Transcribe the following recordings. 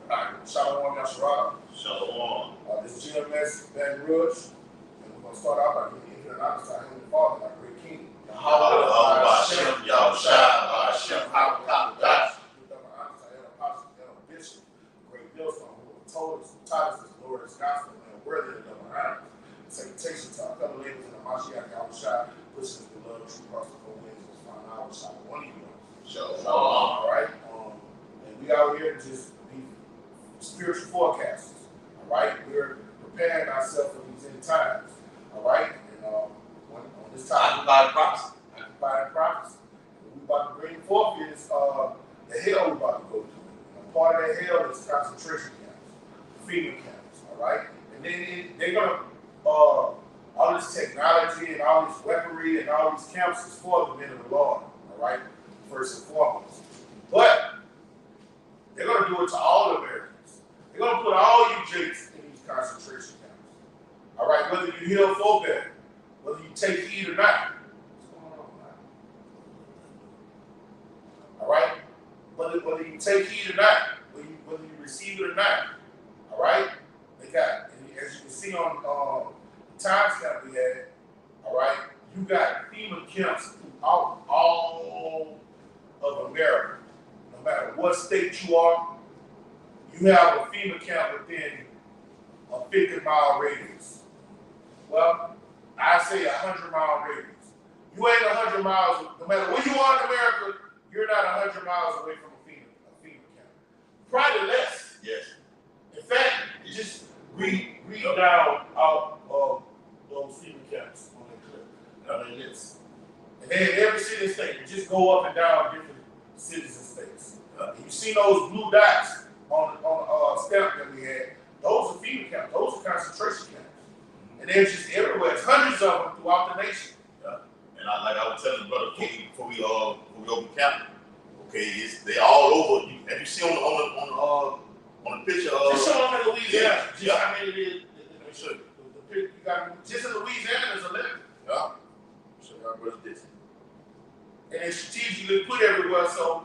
Shalom, Yasharada. Shalom. This is GMS Baton Rouge, and we're going to start out by giving you an honor to our Heavenly Father, our great King. Yahweh Hashem, Yahushua, Hashem, HaKadosh. We've done an honor to our Apostle, Bishop, great millstone, who told us, taught us the Lord's gospel, and worthy of the honor. Salutation to our fellow neighbors in the Mashiach, Yahushua, pushing his beloved true across the four winds of find out one of you. Shalom. All right? And we out here to just be spiritual forecasters. All right? We're preparing ourselves for these end times. All right? And on this time, Occupied prophecy. Occupied prophecy. What we about to bring forth is the hell we're about to go through. And part of that hell is concentration camps, FEMA camps. All right? And then they're going to, all this technology and all this weaponry and all these camps is for the men of the Lord. All right? First and foremost. But they're going to do it to all Americans. They're going to put all you jakes in these concentration camps. All right, whether you heal for better, whether you take heed or not. What's going on now? All right? Whether you take heed or not, whether you receive it or not. All right? They got, as you can see on the time stamp we had, all right, you got FEMA camps throughout all of America. No matter what state you are, you have a FEMA camp within a 50-mile radius. Well, I say a 100-mile radius. You ain't 100 miles, no matter where you are in America, you're not 100 miles away from a FEMA camp. Probably less. Yes. In fact, just read down out of those FEMA camps on the clip. I mean, it's, and then every city and state, you just go up and down different cities and states. You see those blue dots on the stamp that we had, those are FEMA camps, those are concentration camps. And they're just everywhere. It's hundreds of them throughout the nation. Yeah. And like I was telling brother before we open camp, okay, they all over. Have you seen on the picture? Just show them in Louisiana. Yeah. I mean, it is. Let me show you. You got, just in Louisiana, there's 11. Yeah. Show you how much this. And it's strategically put everywhere so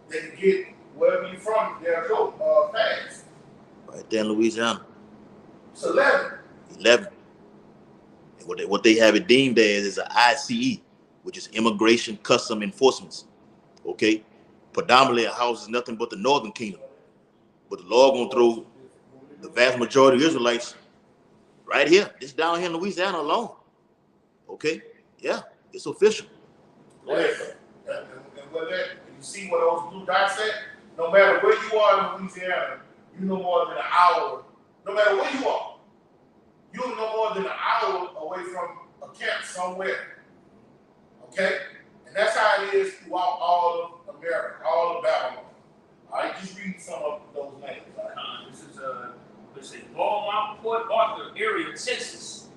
they can get wherever you're from, they'll go fast. Right there in Louisiana. It's 11. 11. And what they have it deemed as is an ICE, which is Immigration Custom Enforcement. Okay? Predominantly it houses nothing but the Northern Kingdom. But the Lord gonna throw the vast majority of Israelites right here. It's down here in Louisiana alone. Okay? Yeah, it's official. Right. And with that, you see what those blue dots at? No matter where you are in Louisiana, you no more than an hour. No matter where you are, you're no more than an hour away from a camp somewhere. Okay? And that's how it is throughout all of America, all of Babylon. All right, just read some of those names. Right? This is let's say Walmart, Port Arthur area, Texas.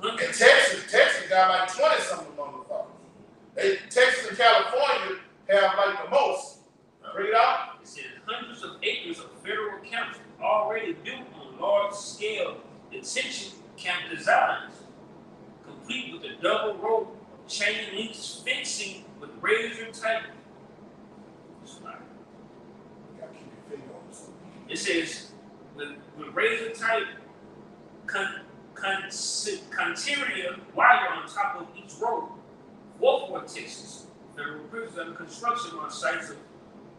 And Texas got like 20-something motherfuckers. Texas and California have like the most. Read it out. It says hundreds of acres of federal camps already built on large-scale detention camp designs, complete with a double row of chain links fencing with razor-type. It says with razor-type conterior wire on top of each row. Fort Texas, federal prisons under construction on sites of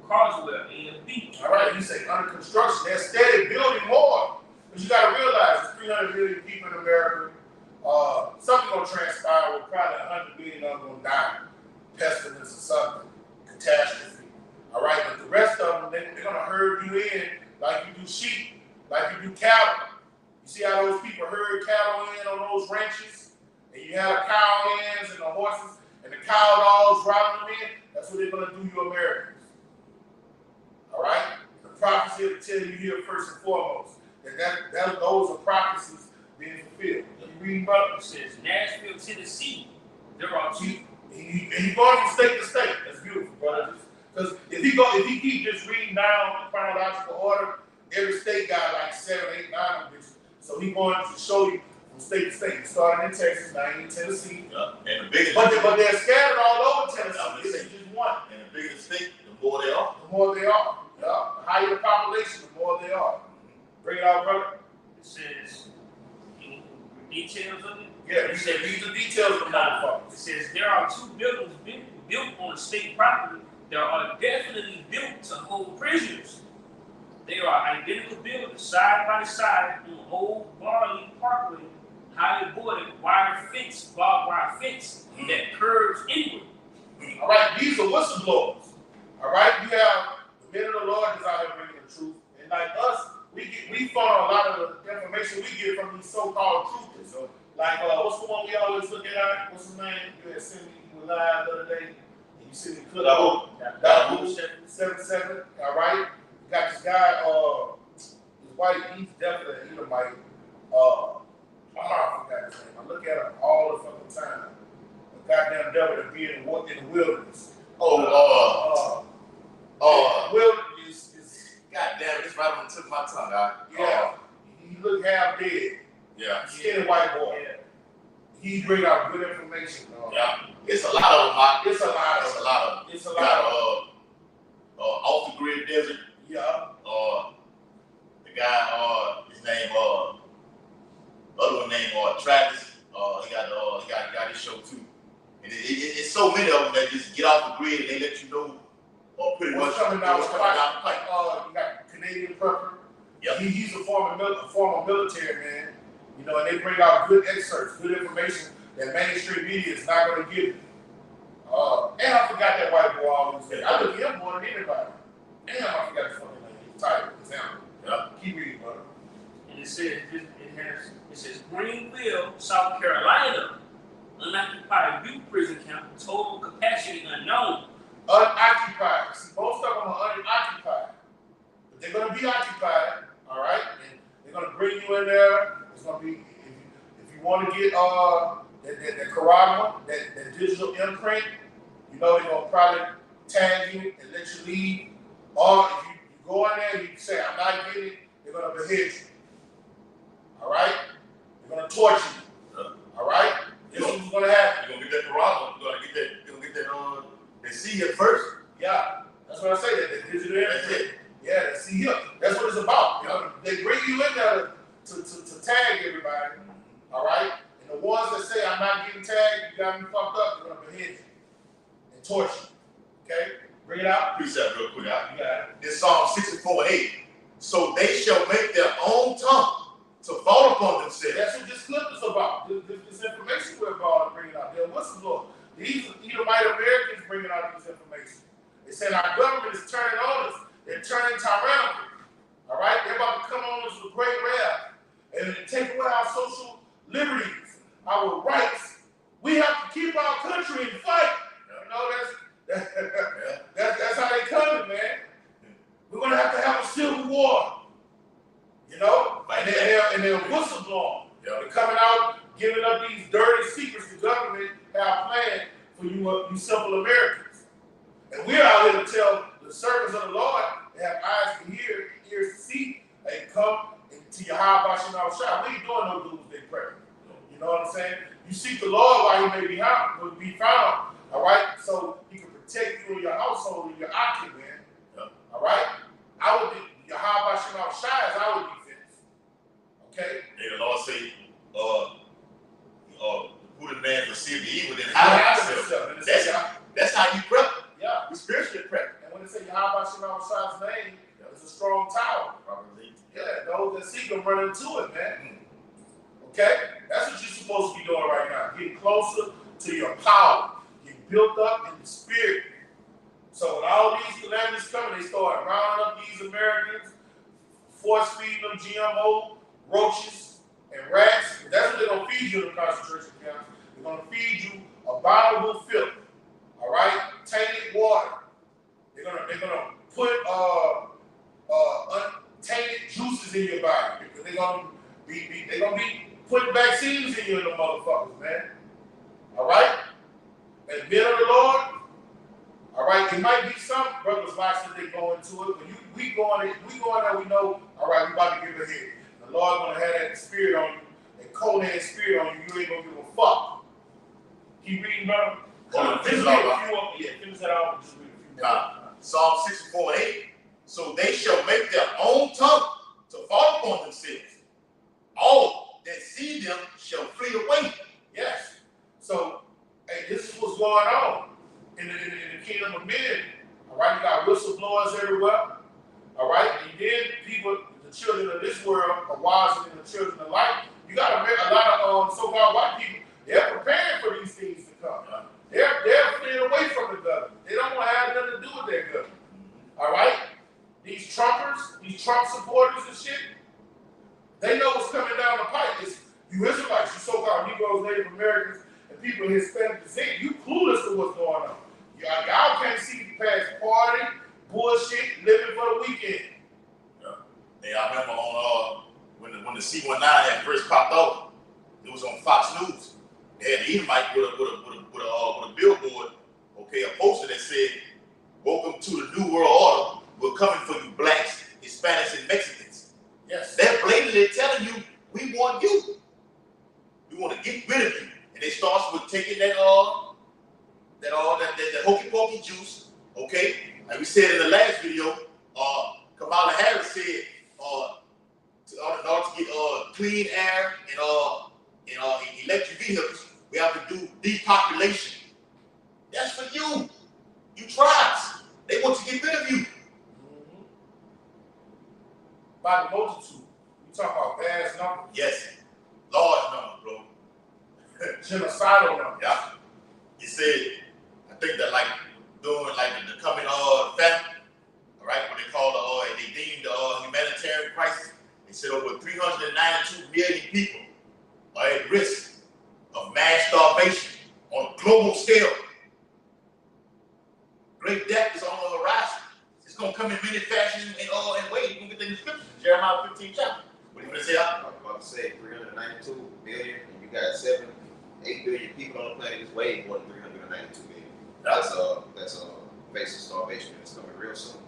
Carswell, A and B. All right, you say under construction, they're steady building more. But you got to realize there's 300 million people in America. Something going to transpire with probably 100 million of them going to die. Pestilence or something. Catastrophe. All right, but the rest of them, they're going to herd you in like you do sheep, like you do cattle. You see how those people herd cattle in on those ranches? And you have cow hens and the horses and the cow dogs riding them in? That's what they're going to do you Americans. All right? The prophecy will tell you here first and foremost that those are prophecies being fulfilled. You read about it says Nashville, Tennessee. There are two. He going from state to state. That's beautiful, brother. Because if he keep just reading down in chronological order, every state got like 7, 8, 9 of this. So he going to show you from state to state. Starting in Texas, now in Tennessee. Yeah. And the biggest but they're scattered all over Tennessee. It's just one. And the bigger the state, the more they are. The more they are. Yeah. higher the population, the more they are. Bring it out, brother. It says, details of it? Yeah, you said these are details of the motherfuckers. It says there are 2 buildings built on state property that are definitely built to hold prisoners. They are identical buildings side by side on Old Barley Parkway, highly bordered barbed wire fence that curves inward. All right, these are whistleblowers. All right, you have the men of the Lord that's out here bringing the truth, and like us, we follow a lot of the information we get from these so-called truthers. So, like, what's the one we always look at? What's his name? You had sent me live the other day, and you sent me clip of that 77. All right, you got this guy. His wife. He's definitely an Edomite. I forgot his name. I look at him all the fucking time. The goddamn devil that be in the wilderness. Wilderness is. God damn it, it's right on the tip of my tongue, guy. Yeah. He look half dead. Yeah. Skinny white boy. Yeah. He bring out good information. Yeah. It's a lot of them. It's a lot of them. It's a lot of them. It's a lot of them. Off the grid desert. Yeah. The guy, his name, other one named Travis. He got his show too. And it's so many of them that just get off the grid and they let you know, pretty what's much coming down the pipe. pipe. You got Canadian Prepper. Yep. He's a former military man. You know, and they bring out good excerpts, good information that mainstream media is not going to give you. And I forgot that white boy always said. I look at him more than anybody. Damn, I forgot his fucking name. His title, example. Yeah. Keep reading, brother. And it says Greenville, South Carolina, unoccupied youth prison camp, total capacity unknown. Unoccupied. See, most of them are unoccupied. But they're going to be occupied, all right? And they're going to bring you in there. It's going to be, if you want to get that Caragma, that digital imprint, you know, they're going to probably tag you and let you leave. Or if you go in there and you say, I'm not getting it, they're going to behead you. All right? They're going to torture you. All right? This is what's going to happen. You're going to get that Caragma. You're going to get that, they see it first. Yeah. That's what I say, that digital imprint. That's it. Yeah, see here. That's what it's about. You know, they bring you in there to tag everybody. All right? And the ones that say, I'm not getting tagged, you got me fucked up, they're going to behead you and torture you. Okay? Bring it out. Precept real quick. Yeah. This Psalm 64:8. So they shall make their own tongue to fall upon themselves. That's what this clip is about. This information we're about bringing out. They're whistleblowers. These Edomite Americans bringing out this information. They said our government is turning on us. They're turning tyrannical. All right? They're about to come on us with great wrath and take away our social liberties, our rights. We have to keep our country and fight. You know, that's how they coming, man. We're going to have a civil war. You know? And they're whistleblowing. Yep. They're coming out, giving up these dirty secrets the government have planned for you simple Americans. And we're out here to tell the servants of the Lord, they have eyes to hear, ears to see, and come to your high bashing out shop. We ain't doing no doomsday prayer. You know what I'm saying? You seek the Lord while he may be found, all right? So he can protect you and your household and your occupant, man. Yep. All right? I would be, your high bashing out shop is our defense. Okay? And the Lord say, who the man perceive the evil, then hide himself. That's how you prep. Yeah. We spiritually prep. And when they say Yahweh Shalom Shah's name, it's a strong tower. Yeah, those that seek them run into it, man. Okay? That's what you're supposed to be doing right now. Getting closer to your power. Getting built up in the spirit. So when all these calamities coming, they start rounding up these Americans, force feeding them GMO, roaches, and rats. That's what they're going to feed you in the concentration camps. They're going to feed you abominable filth. All right, tainted water. They're gonna put untainted juices in your body because they're gonna be putting vaccines in you in the motherfuckers, man. All right, and men of the Lord. All right, it might be some brothers watching they go into it, but we going there. We know. All right, we about to give a hit. The Lord gonna have that spirit on you, that cold-headed spirit on you. You ain't gonna give a fuck. Keep reading, brother. Finish that off. Psalm 64:8. So they shall make their own tongue to fall upon themselves. All that see them shall flee away. Yes. So, hey, this is what's going on in the kingdom of men. All right, you got whistleblowers everywhere. All right, and then people, the children of this world are wiser than the children of light. You got a lot of so-called white people. They're preparing for these things to come. They're fleeing away from the government. They don't want to have nothing to do with their government. All right, these Trumpers, these Trump supporters and shit, they know what's coming down the pipe. It's you Israelites, you so-called Negroes, Native Americans, and people of Hispanic descent. You clueless to what's going on. Y'all can't see past party, bullshit, living for the weekend. Yeah. Hey, I remember on when the C-19 had first popped off, it was on Fox News. They had an Edomite with a billboard, okay, a poster that said, "Welcome to the New World Order. We're coming for you, blacks, Hispanics, and Mexicans." Yes. They're blatantly telling you, we want you. We want to get rid of you. And it starts with taking that hokey pokey juice, okay? Like we said in the last video, Kamala Harris said, in order to get clean air and electric vehicles, we have to do depopulation. That's for you. You tribes. They want to get rid of you. Mm-hmm. By the multitude. You talk about vast numbers. Yes. Large numbers, bro. Genocidal numbers. Yeah. He said, I think that like during like the coming famine, all right, when they called they deemed the humanitarian crisis, they said over 392 million people are at risk of mass starvation on a global scale. Great death is on the horizon. It's gonna come in many fashions and ways. You can get the description. Jeremiah 15 chapter. What are you gonna say? I was about to say 392 million, and you got 8 billion people on the planet. Is way more than 392 million. That's basic starvation, and it's coming real soon.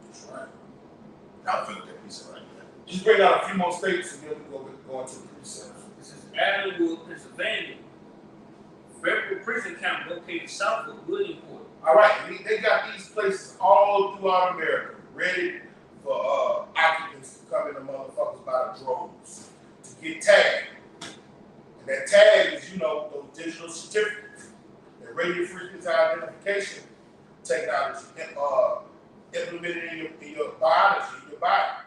That's right. I'll finish that piece right there. Just bring out a few more states and then we'll go into the precepts. This is Adamwood, Pennsylvania. Federal prison camp located south of Williamsport. All right, they got these places all throughout America ready for occupants to come in the motherfuckers by the droves to get tagged. And that tag is, those digital certificates, that radio frequency identification technology implemented in your biology, in your body.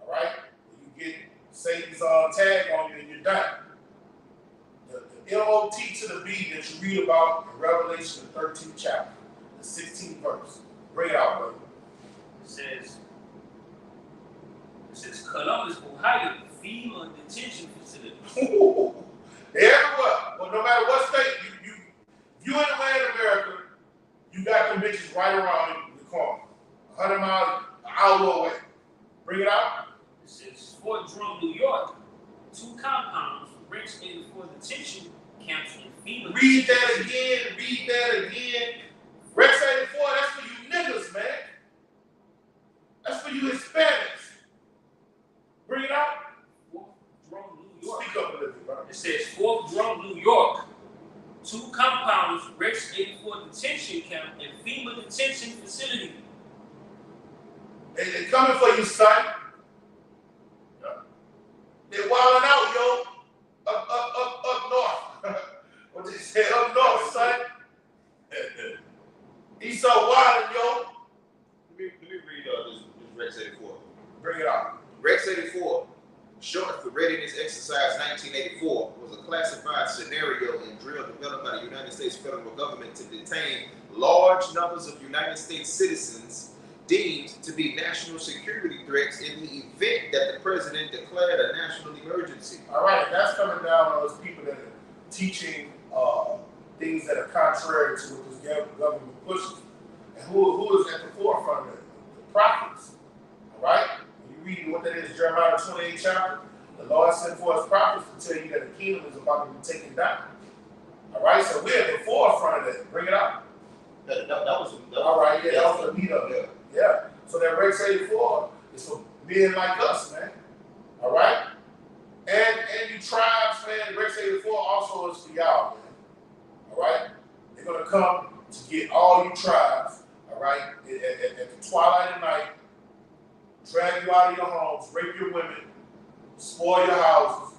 All right? You get Satan's tag on you and you're done. The MOT to the B that you read about in Revelation, the 13th chapter, the 16th verse. Bring it out, brother. It says Columbus, Ohio, FEMA detention facility. They're everywhere. Well, no matter what state, you anywhere in America, you got them bitches right around the corner. 100 miles, an hour away. Bring it out. It says Fort Drum, New York, 2 compounds registered for detention camps in FEMA. Read that again. Rex 84, that's for you niggas, man. That's for you Hispanics. Bring it out. Fort Drum, New York. Speak up a little bit, brother. It says Fort Drum, New York, 2 compounds registered for detention camp and FEMA detention facility. They coming for you, son. They wilding out, yo. Up north. What they say? Up north, son. He's so wilding, yo. Let me read this Rex 84. Bring it out. Rex 84, short for Readiness Exercise 1984, was a classified scenario and drill developed by the United States federal government to detain large numbers of United States citizens deemed to be national security threats in the event that the president declared a national emergency. All right, that's coming down on those people that are teaching things that are contrary to what this government pushes. And who is at the forefront of it? The prophets. All right? When you read what that is, Jeremiah 28 chapter, the Lord sent for his prophets to tell you that the kingdom is about to be taken down. All right, so we're at the forefront of that. Bring it out. All right, yeah, that was the meat of it. Yeah. So that Rex 84 is for men like us, man. All right? And you tribes, man, Rex 84 also is for y'all, man. All right? They're going to come to get all you tribes, all right? At the twilight of night, drag you out of your homes, rape your women, spoil your houses,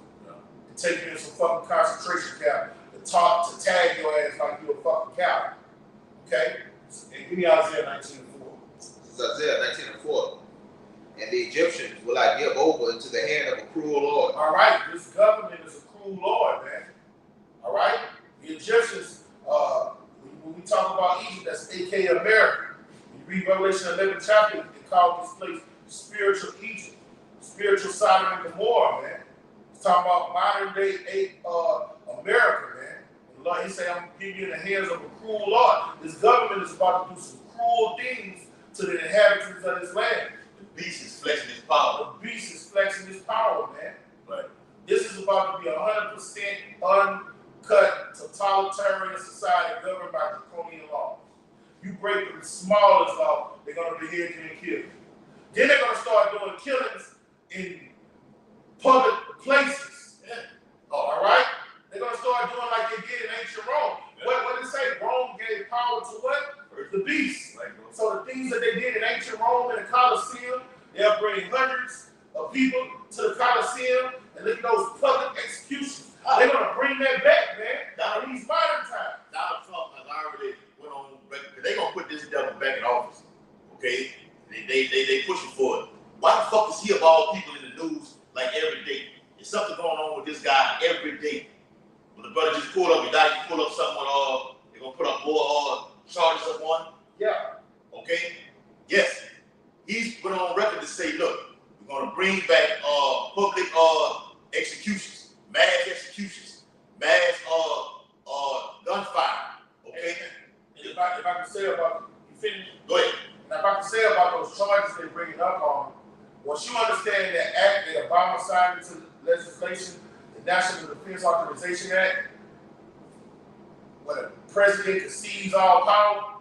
and take you in some fucking concentration camp to tag your ass like you're a fucking coward. Okay? And give me Isaiah 19:4. This is Isaiah 19:4. And the Egyptians will I give over into the hand of a cruel Lord. All right, this government is a cruel Lord, man. All right? The Egyptians, when we talk about Egypt, that's aka America. When you read Revelation 11 chapter, they call this place spiritual Egypt, spiritual Sodom and Gomorrah, man. It's talking about modern day America, man. And Lord, he said, I'm going to give you in the hands of a cruel Lord. This government is about to do some cruel things to the inhabitants of this land. The beast is flexing his power. The beast is flexing his power, man. Right. This is about to be 100% uncut totalitarian society governed by draconian laws. You break the smallest law, they're going to behead you and kill you. Then they're going to start doing killings in public places. Yeah. All right? They're going to start doing like they did in ancient Rome. Yeah. What did it say? Rome gave power to what? The beast. Right. So the things that they did in ancient Rome in the Colosseum, they'll bring hundreds of people to the Colosseum and look at those public executions. They're going to bring that back, man, in these modern times. Donald Trump has already went on record. They're going to put this devil back in office. Okay? They pushing for it. Why the fuck is he of all people in the news like every day? There's something going on with this guy every day. When the brother just pulled up, he just pulled up something, they're going to put up more charges up on him. Yeah. Okay? Yes. He's put on record to say, look, we're going to bring back public executions, mass executions, mass gunfire. Okay? And if I can say about, you finish? Go ahead. And if I can say about those charges they're bringing up on, once you understand that act that Obama signed into legislation, the National Defense Authorization Act, where the president can seize all power,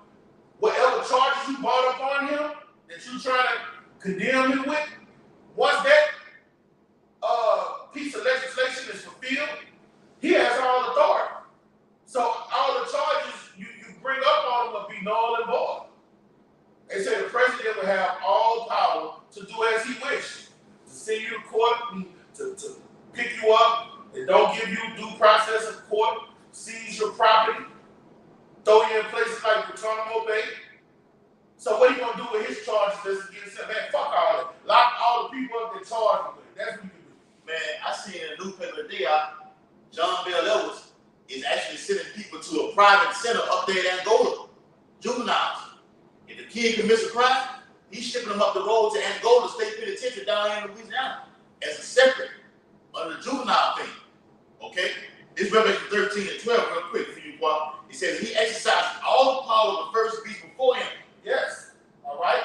whatever charges you brought up on him that you trying to condemn him with, once that piece of legislation is fulfilled, he has all authority. So all the charges you bring up on him will be null and void. They say the president will have all power to do as he wishes, to send you to court, to pick you up, and don't give you due process of court, seize your property, throw you in places like Guantanamo Bay. So what are you going to do with his charges that's against him? Man, fuck all that. Lock all the people up that charge him with it. That's what you can do. Man, I seen in the newspaper today, John Bell Edwards is actually sending people to a private center up there in Angola, juveniles. If the kid commits a crime, he's shipping them up the road to Angola State Penitentiary down here in Louisiana as a separate under the juvenile thing. Okay? This Revelation 13 and 12, real quick for you, boy. It says he exercised all the power of the first beast before him. Yes. All right?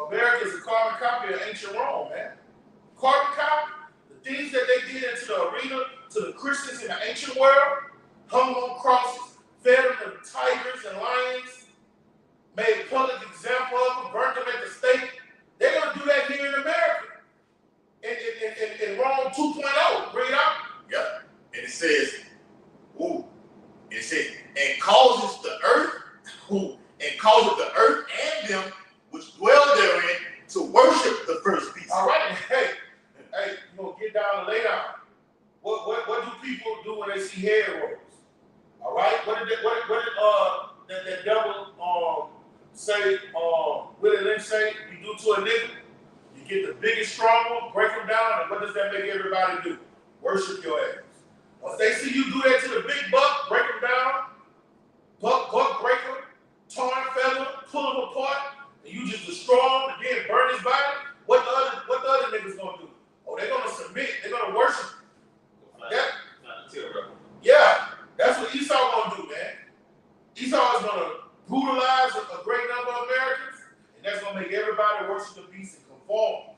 America is a carbon copy of ancient Rome, man. Carbon copy. The things that they did into the arena to the Christians in the ancient world, hung on crosses, fed them to tigers and lions, made a public example of them, burnt them at the stake. They're going to do that here in America. In Rome 2.0. Bring it out. Yep. And it says, and causes the earth, and causes the earth and them which dwell therein to worship the first beast. All right. Hey, you gonna get down and lay down. What do people do when they see head rolls? All right. What did that devil say? Willie Lynch say? You do to a nigga, you get the biggest, strong one, break them down, and what does that make everybody do? Worship your ass. If they see you do that to the big buck, break them down, buck break them, torn feather, pull them apart, and you just destroy him and then burn his body, what the other niggas gonna do? Oh, they're gonna submit, they're gonna worship. Yeah, that's what Esau gonna do, man. Esau is gonna brutalize a great number of Americans, and that's gonna make everybody worship the beast and conform.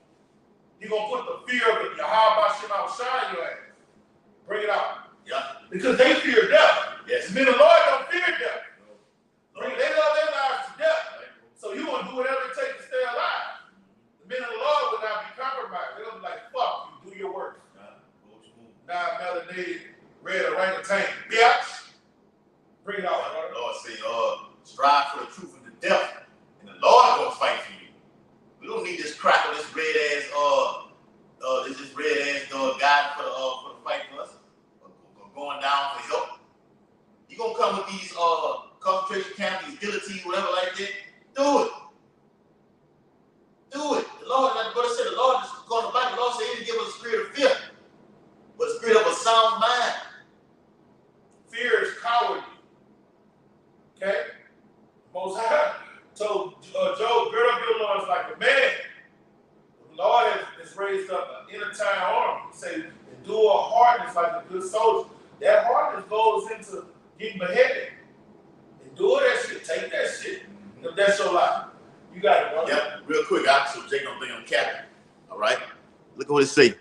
He's gonna put the fear of it, Yahweh Shem shine your ass. Bring it out. Yeah. Because they fear death. Yes. The men of the Lord don't fear death. They love their lives to death. So you want to do whatever it takes to stay alive. The men of the Lord will not be compromised. They're going to be like, fuck you, do your work. Now, melanated, red orangutan, bitch. Bring it out, brother. Lord say, strive for the truth and the death, and the The Lord gonna fight for you. We don't need this cracker, this red ass guy for the fight for us. Going down for help. You gonna come with these concentration camps, these guillotines, whatever like that? Do it. Do it. The Lord, like the brother said, the Lord is going to fight. The Lord said he didn't give us a spirit of fear, but a spirit of a sound mind. Fear is cowardly. Okay? Most High told Job, gird up your loins like a man. The Lord has raised up an inner-time army. He said, endure hardness like a good soldier. That hardness goes into getting beheaded. Endure that shit. Take that shit. If that's your life. You got it, bro. Yep, real quick, so Jake don't think I'm capping. All right. Look at what it say.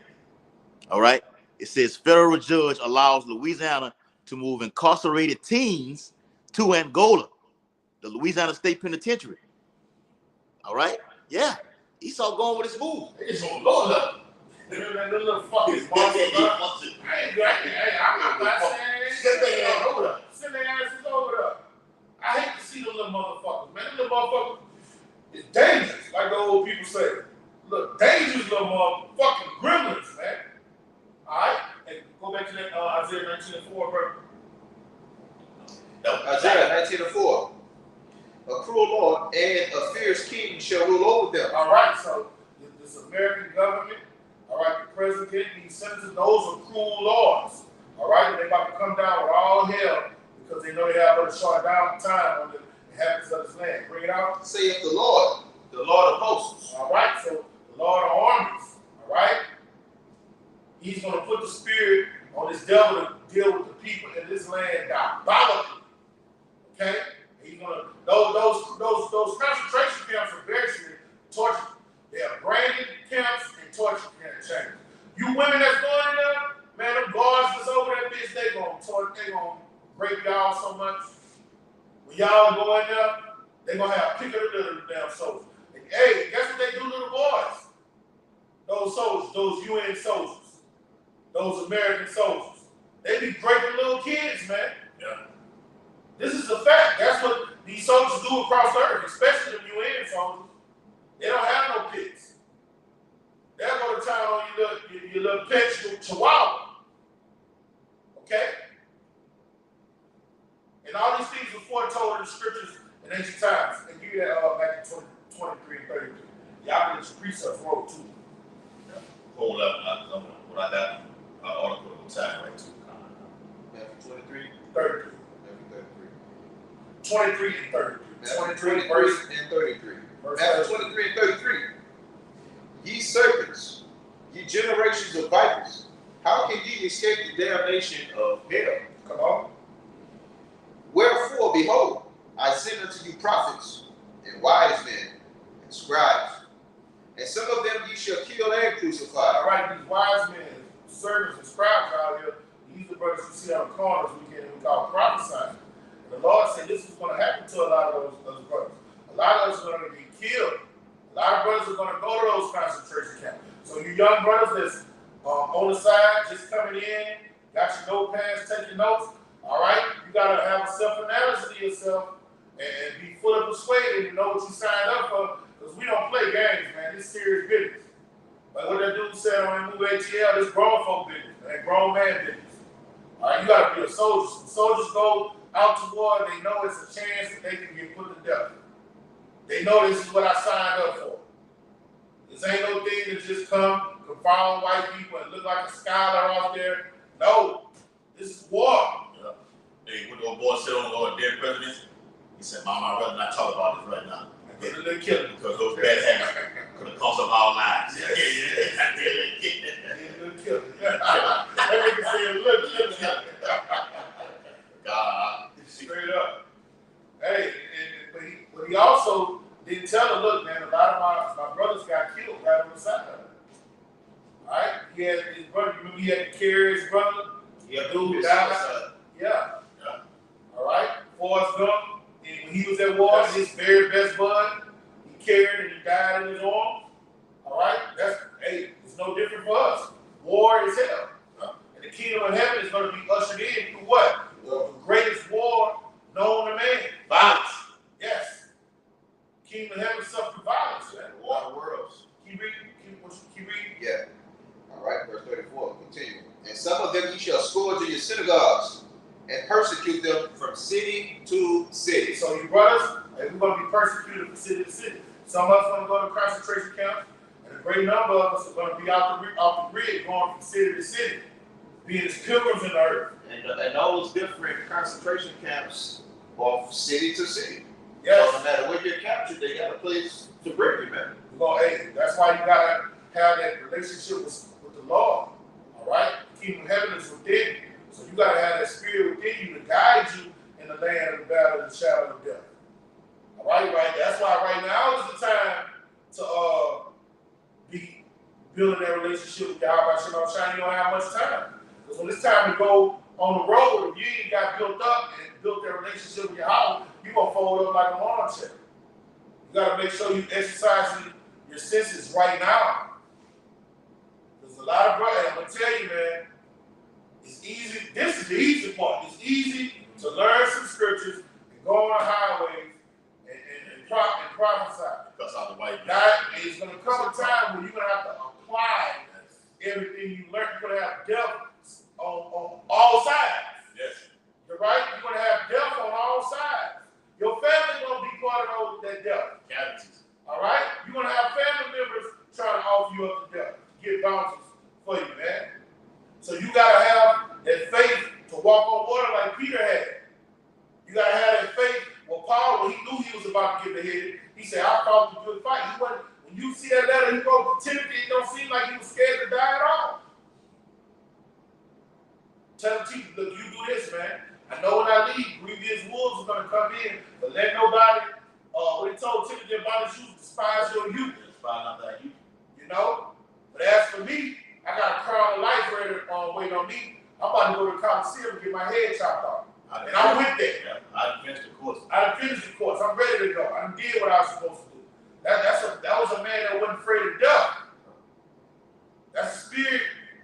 All right. It says federal judge allows Louisiana to move incarcerated teens to Angola, the Louisiana State Penitentiary. All right. Yeah. Esau going with his move. It's on low level. That little fucking monster. I'm not saying that. Send their asses over there. I hate to see them little motherfuckers, man. Them little motherfuckers is dangerous, like the old people say. Look, dangerous little motherfucking gremlins, man. Alright? And go back to that Isaiah 19:4, bro. Isaiah 19:4. A cruel Lord and a fierce king shall rule over them. Alright, so this American government, alright, the president, these senators, those are cruel lords. Alright, and they're about to come down with all hell because they know they have but a short down time on the inhabitants of this land. Bring it out. Saith the Lord of hosts. Alright, so the Lord of armies, alright? He's going to put the spirit on this devil to deal with the people in this land diabolically. Okay? He's going to, those concentration camps are basically torture. They are branded camps and torture camps. You women that's going in there, man, them guards that's over that bitch, they going to rape y'all so much. When y'all go in there, they going to have pick of the little damn soldiers. And, hey, guess what they do, little boys? Those soldiers, those UN soldiers, those American soldiers, they be breaking little kids, man. Yeah. This is a fact. That's what these soldiers do across the earth, especially the UN soldiers. They don't have no pits. They'll go to town on your little pet chihuahua. Okay? And all these things were foretold in the scriptures in ancient times. And give you that back in 23 and 33. Y'all can just precepts wrote too. Hold up, what I got, article on time right too. Matthew 23. 33. Matthew 33. 23 and 33. Matthew 23 and 33. Matthew 23 and 33. Ye serpents, ye generations of vipers, how can ye escape the damnation of hell? Come on. Wherefore, behold, I send unto you prophets and wise men and scribes, and some of them ye shall kill and crucify. All right, these wise men, servants, and scribes out here, these are the brothers you see on the corners we call prophesying. And the Lord said this is going to happen to a lot of those brothers. A lot of us are going to be killed. A lot of brothers are going to go to those concentration camps. So you young brothers that's on the side, just coming in, got your notepads, taking notes, all right? You got to have a self-analysis of yourself and be fully persuaded and know what you signed up for, because we don't play games, man. This is serious business. Like what that dude said on that movie ATL, this grown folk business, that grown man business. All right, you got to be a soldier. Some soldiers go out to war, they know it's a chance that they can get put to death. They know this is what I signed up for. This ain't no thing to just come, confound white people and look like a scholar out there. No, this is war. Yeah. Hey, what the old boy said on their presidents, he said, Mama, I'd rather not talk about this right now. Because they're killing. Because those bad habits could have cost us our lives. God. Straight up. Hey, but he also didn't tell her, look, man, a lot of my brothers got killed right on the side of it. All right? He had his brother, remember he had to carry his brother? Yeah, Dude died. Yeah. All right? Forrest Gump, and when he was at war, his very best bud, he carried and he died in his arms. All right? Hey, it's no different for us. War is hell. And the kingdom of heaven is going to be ushered in through what? The greatest war known to man. Violence. Yes. Kingdom of heaven and persecute them from city to city. So you brothers, we're going to be persecuted from city to city. Some of us are going to go to concentration camps, and a great number of us are going to be off the grid, going from city to city, being as pilgrims in the earth. And those different concentration camps are city to city. Yes. So no matter where you're captured, they got a place to bring you, man. Hey, that's why you got to have that relationship with the Lord. All right? The kingdom of heaven is within you. So you got to have that spirit within you to guide you in the land of the valley of the shadow of death. All right? That's why right now is the time to be building that relationship with Yahweh Shalom Shine. You don't have much time. Because when it's time to go on the road, if you ain't got built up and built that relationship with Yahweh, you're going to fold up like a lawn chair. You got to make sure you exercising your senses right now. There's a lot of brothers, I'm going to tell you, man, it's easy. This is the easy part. It's easy to learn some scriptures and go on the highways and prophesy. Cuss out the white man. Now, it's going to come a time when you're going to have to apply everything you learn. You're going to have death on all sides. Yes. You're right? You're going to have death on all sides. Your family's going to be part of that death. Cavities. All right? You're going to have family members trying to offer you up to death, get bounties for you, man. So you got to have that faith to walk on water like Peter had. You got to have that faith. Well, Paul, when he knew he was about to get beheaded, he said, I fought the good fight. When you see that letter he wrote to Timothy, it don't seem like he was scared to die at all. Tell Timothy, look, you do this, man. I know when I leave, grievous wolves are going to come in, but let nobody, what he told Timothy about his youth, despise your youth. Despise not thy youth. You know? But as for me, I got a crown of life ready waiting on me. I'm about to go to the Coliseum and get my head chopped off. And I went there. Yeah, I done finished the course. I done finished the course. I'm ready to go. I done did what I was supposed to do. That was a man that wasn't afraid of death. That's a spirit.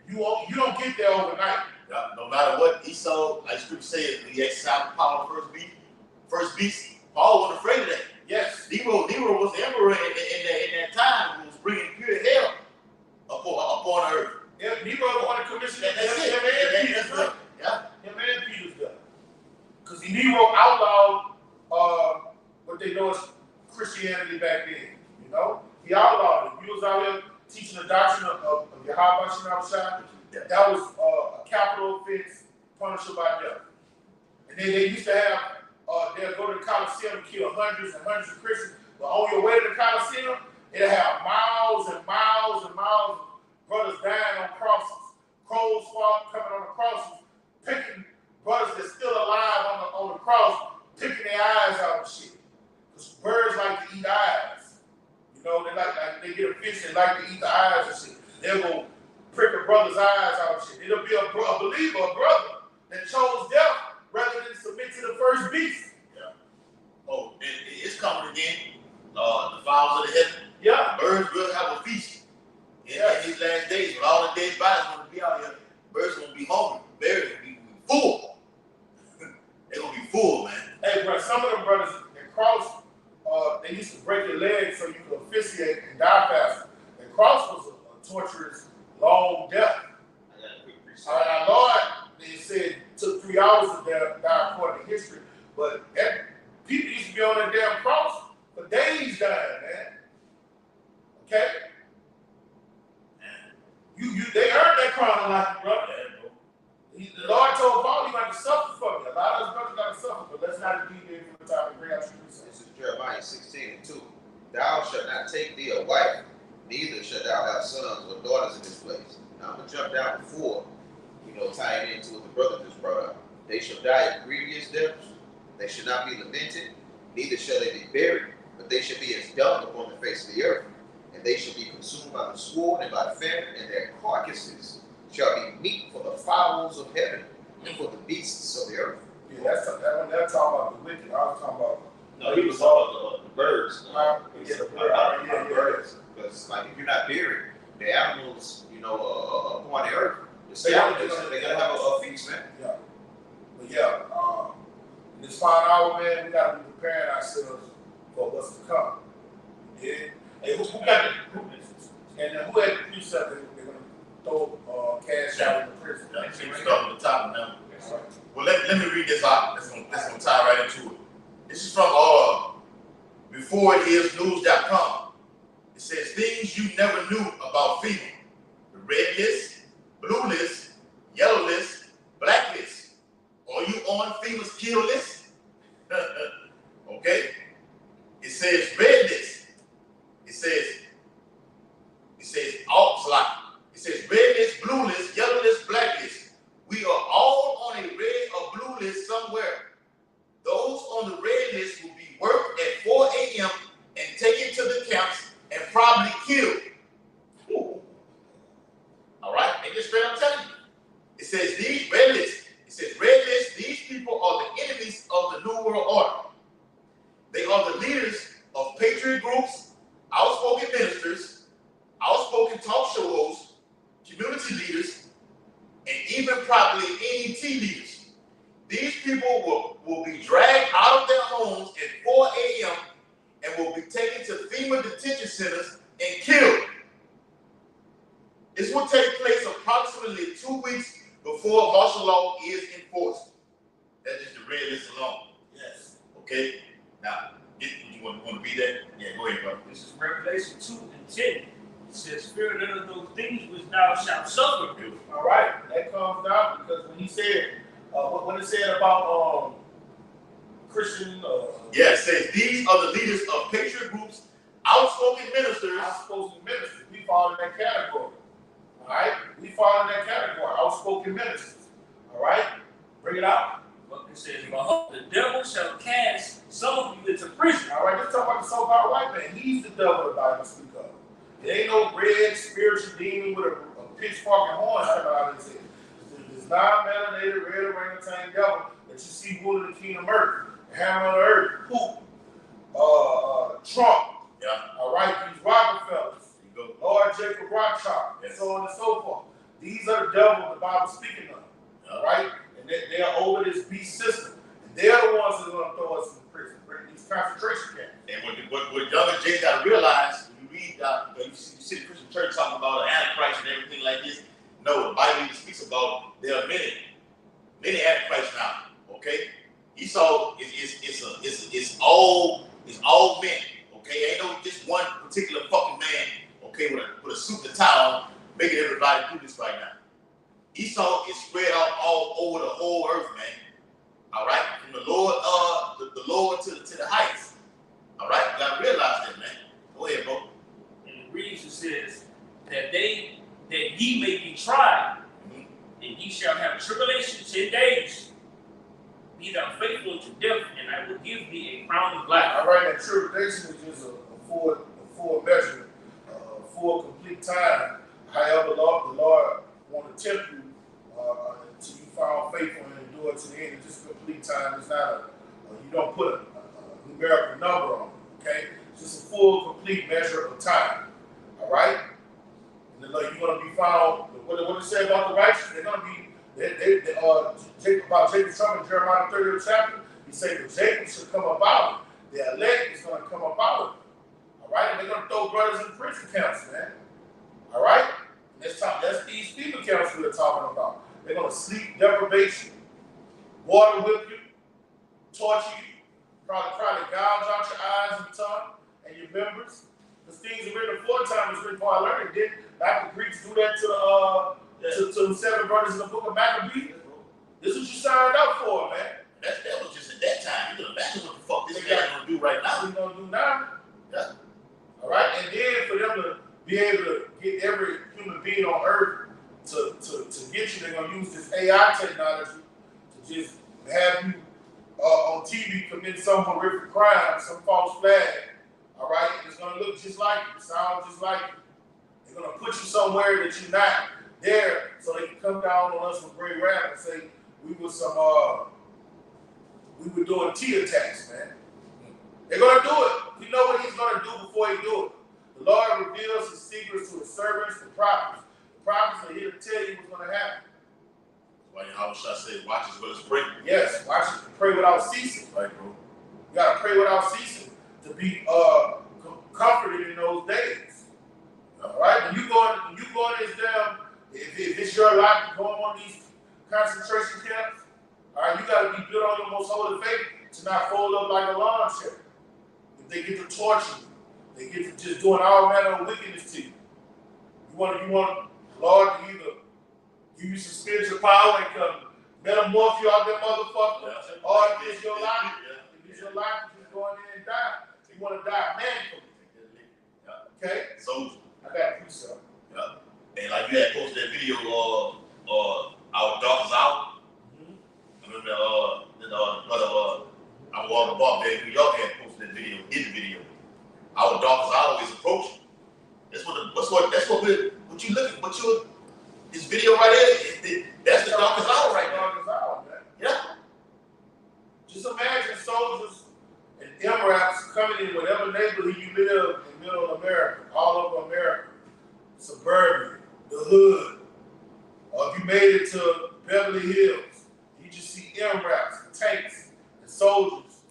You don't get there overnight. Yeah, no matter what Esau, like Scripture says, when he exercised the power of the first beast, Paul wasn't afraid of that. Yes. Nero was the emperor in that time who was bringing pure hell upon earth. Yeah, Nero the one that commissioned That's it. him and Peter's done. Yeah. Him and Peter's done. Because Nero outlawed what they know as Christianity back then. You know? He outlawed it. He was out here teaching the doctrine of Yahweh Shalom Shine. That was a capital offense punishable by death. And then they used to have, they'll go to the Coliseum and kill hundreds and hundreds of Christians. But on your way to the Coliseum, it'll have miles and miles and miles of brothers dying on crosses. Crows coming on the crosses, picking brothers that's still alive on the cross, picking their eyes out and shit. Because birds like to eat eyes. You know, they get a fish, they like to eat the eyes and shit. They'll go prick a brother's eyes out and shit. It'll be a believer, a brother that chose death rather than submit to the first beast. Yeah. Oh, it's coming again. The fowls of the heaven. Yeah. Birds will have a feast. In these last days, when all the dead bodies going to be out here, birds going to be hungry, buried, be full. They're going to be full, man. Hey, bro, some of them brothers that cross, they used to break your legs so you could officiate and die faster. The cross was a torturous, long death. I got a quick research. Our Lord, they said, took 3 hours to die according to history. But people used to be on that damn cross for days dying, man. Okay? They earned that crown of life, brother. The Lord told Paul, you got to suffer for me. A lot of us brothers got to suffer, but let's not deviate from the topic. Bring out your research. This is Jeremiah 16:2. Thou shalt not take thee a wife, neither shalt thou have sons or daughters in this place. Now I'm going to jump down before, tying into what the brother just brought up. They shall die of grievous deaths. They shall not be lamented, neither shall they be buried, but they shall be as dung upon the face of the earth. And they shall be consumed by the sword and by the famine, and their carcasses shall be meat for the fowls of heaven and for the beasts of the earth. Yeah, that's talking about the wicked. I was talking about. No, he was talking about the birds. Birds. Because if you're not buried, the animals, upon the earth, the scavengers, they're gonna have a feast, man. Yeah. But yeah, in this final hour, man, we gotta be preparing ourselves for what's to come. Yeah. Hey, who got the who had the precept that they're gonna throw cash out in the prison? Yeah, see, we start with the top now. All right. Well, let me read this out. That's gonna tie right into it. This is from beforeithisnews.com. It says things you never knew about FEMA: the red list, blue list, yellow list, black list. Are you on FEMA's kill list? Okay. It says red list. It says it says red list, blue list, yellow list, black list. We are all on a red or blue list somewhere. Those on the red list will be worked at 4 a.m. and taken to the camps and probably killed. Ooh. All right, make it straight. I'm telling you. It says these red lists. It says red list. These people are the enemies of the New World Order. They are the leaders of patriot groups, outspoken ministers, outspoken talk show hosts, community leaders, and even probably NET leaders. These people will be dragged out of their homes at 4 a.m. and will be taken to FEMA detention centers and killed. This will take place approximately 2 weeks before martial law is enforced. That's just the red list alone. Yes. Okay. Now, you want to be there? Yeah, go ahead, bro. This is Revelation 2 and 10. It says, "Fear none of those things which thou shalt suffer." All right, that comes down because when he said, when it said about Christian. Yeah, it says these are the leaders of patriot groups, outspoken ministers. Outspoken ministers. We fall in that category. All right, we fall in that category. Outspoken ministers. All right, bring it out. But it says, "Behold, the devil shall cast some of you into prison." All right, let's talk about the so-called white man. He's the devil the Bible speaks of. There ain't no red spiritual demon with a pitchfork and horns coming out of his head. It's non-melanated red orangutan devil that you see ruling the kingdom of earth. The hammer on the earth. Who? Trump. Yeah. All right, these Rockefellers. There you go. Lord Jacob Rothschild. Yes. And so on and so forth. These are the devil the Bible speaking of. Yeah. Right? And they're over this beast system. And they're the ones that are going to throw us in prison, bring these concentration camps. And what younger Jay got to realize, when you read, you see the Christian church talking about Antichrist and everything like this. No, the Bible even speaks about there are many Antichrists now. Okay, Esau is all men. Okay, ain't no just one particular fucking man. Okay, with a suit and tie on, making everybody do this right now. Esau is spread out all over the whole earth, man. All right, from the Lord, the Lord to the heights. All right, you gotta realize that, man. Go ahead, bro. And it reads, it says that ye may be tried, and ye shall have tribulation 10 days. Be thou faithful unto death, and I will give thee a crown of life. All right, that tribulation is just a full measure, full complete time. However, the Lord want to tempt you until you found faithful and endure to the end. It's just complete time. It's not you don't put a numerical number on it. Okay, it's just a full complete measure of time. All right, and you're going to be found. What it say about the righteous? They're going to be. About Jacob Trump in Jeremiah 30th chapter, he said that Jacob should come about it. The elect is going to come about it. All right? And they're going to throw brothers in prison camps, man. All right? That's these people camps we're talking about. They're going to sleep deprivation, water whip you, torture you, probably try to gouge out your eyes and tongue and your members. Because things are written aforetime is written for our learning. Didn't like the Greeks do that to the 7 brothers in the book of Maccabees? This is what you signed up for, man. That was just at that time. You can imagine what the fuck this guy's gonna do right now. What he's gonna do now? Yeah. All right, and then for them to be able to get every human being on earth to get you, they're gonna use this AI technology to just have you on TV commit some horrific crime, some false flag. All right, and it's gonna look just like you, sound just like you. They're gonna put you somewhere that you're not there, so they can come down on us with great wrath and say we were doing T attacks, man. They're gonna do it. We know what he's gonna do before he do it. The Lord reveals his secrets to his servants, the prophets. The prophets are here to tell you what's gonna happen. Well, how should I say? Watch as well as pray. Yes, watch it. Pray without ceasing. Right, bro. You gotta pray without ceasing to be comforted in those days. All right, when you go in this damn. If it's your life to go on these concentration camps, All right, you got to be built on your most holy faith to not fold up like a lawn chair. If they get to torture you, they get to just doing all manner of wickedness to you. You want the Lord to either give you some spiritual power and come metamorph you out that motherfucker, or if it's your life, you're going in and die. You want to die manfully. Okay? So I got a piece of it. Yeah. And like you had posted that video our daughters out. Remember I walked above there, New York had posted that video, his video. Our daughters always approach. That's what you looking, this video right there, that's the daughters out right there. Yeah. Just imagine soldiers and MRAPs coming in whatever neighborhood you live in middle America, all over America, suburbia, the hood, or if you made it to Beverly Hills, you just see MRAPs, tanks, and soldiers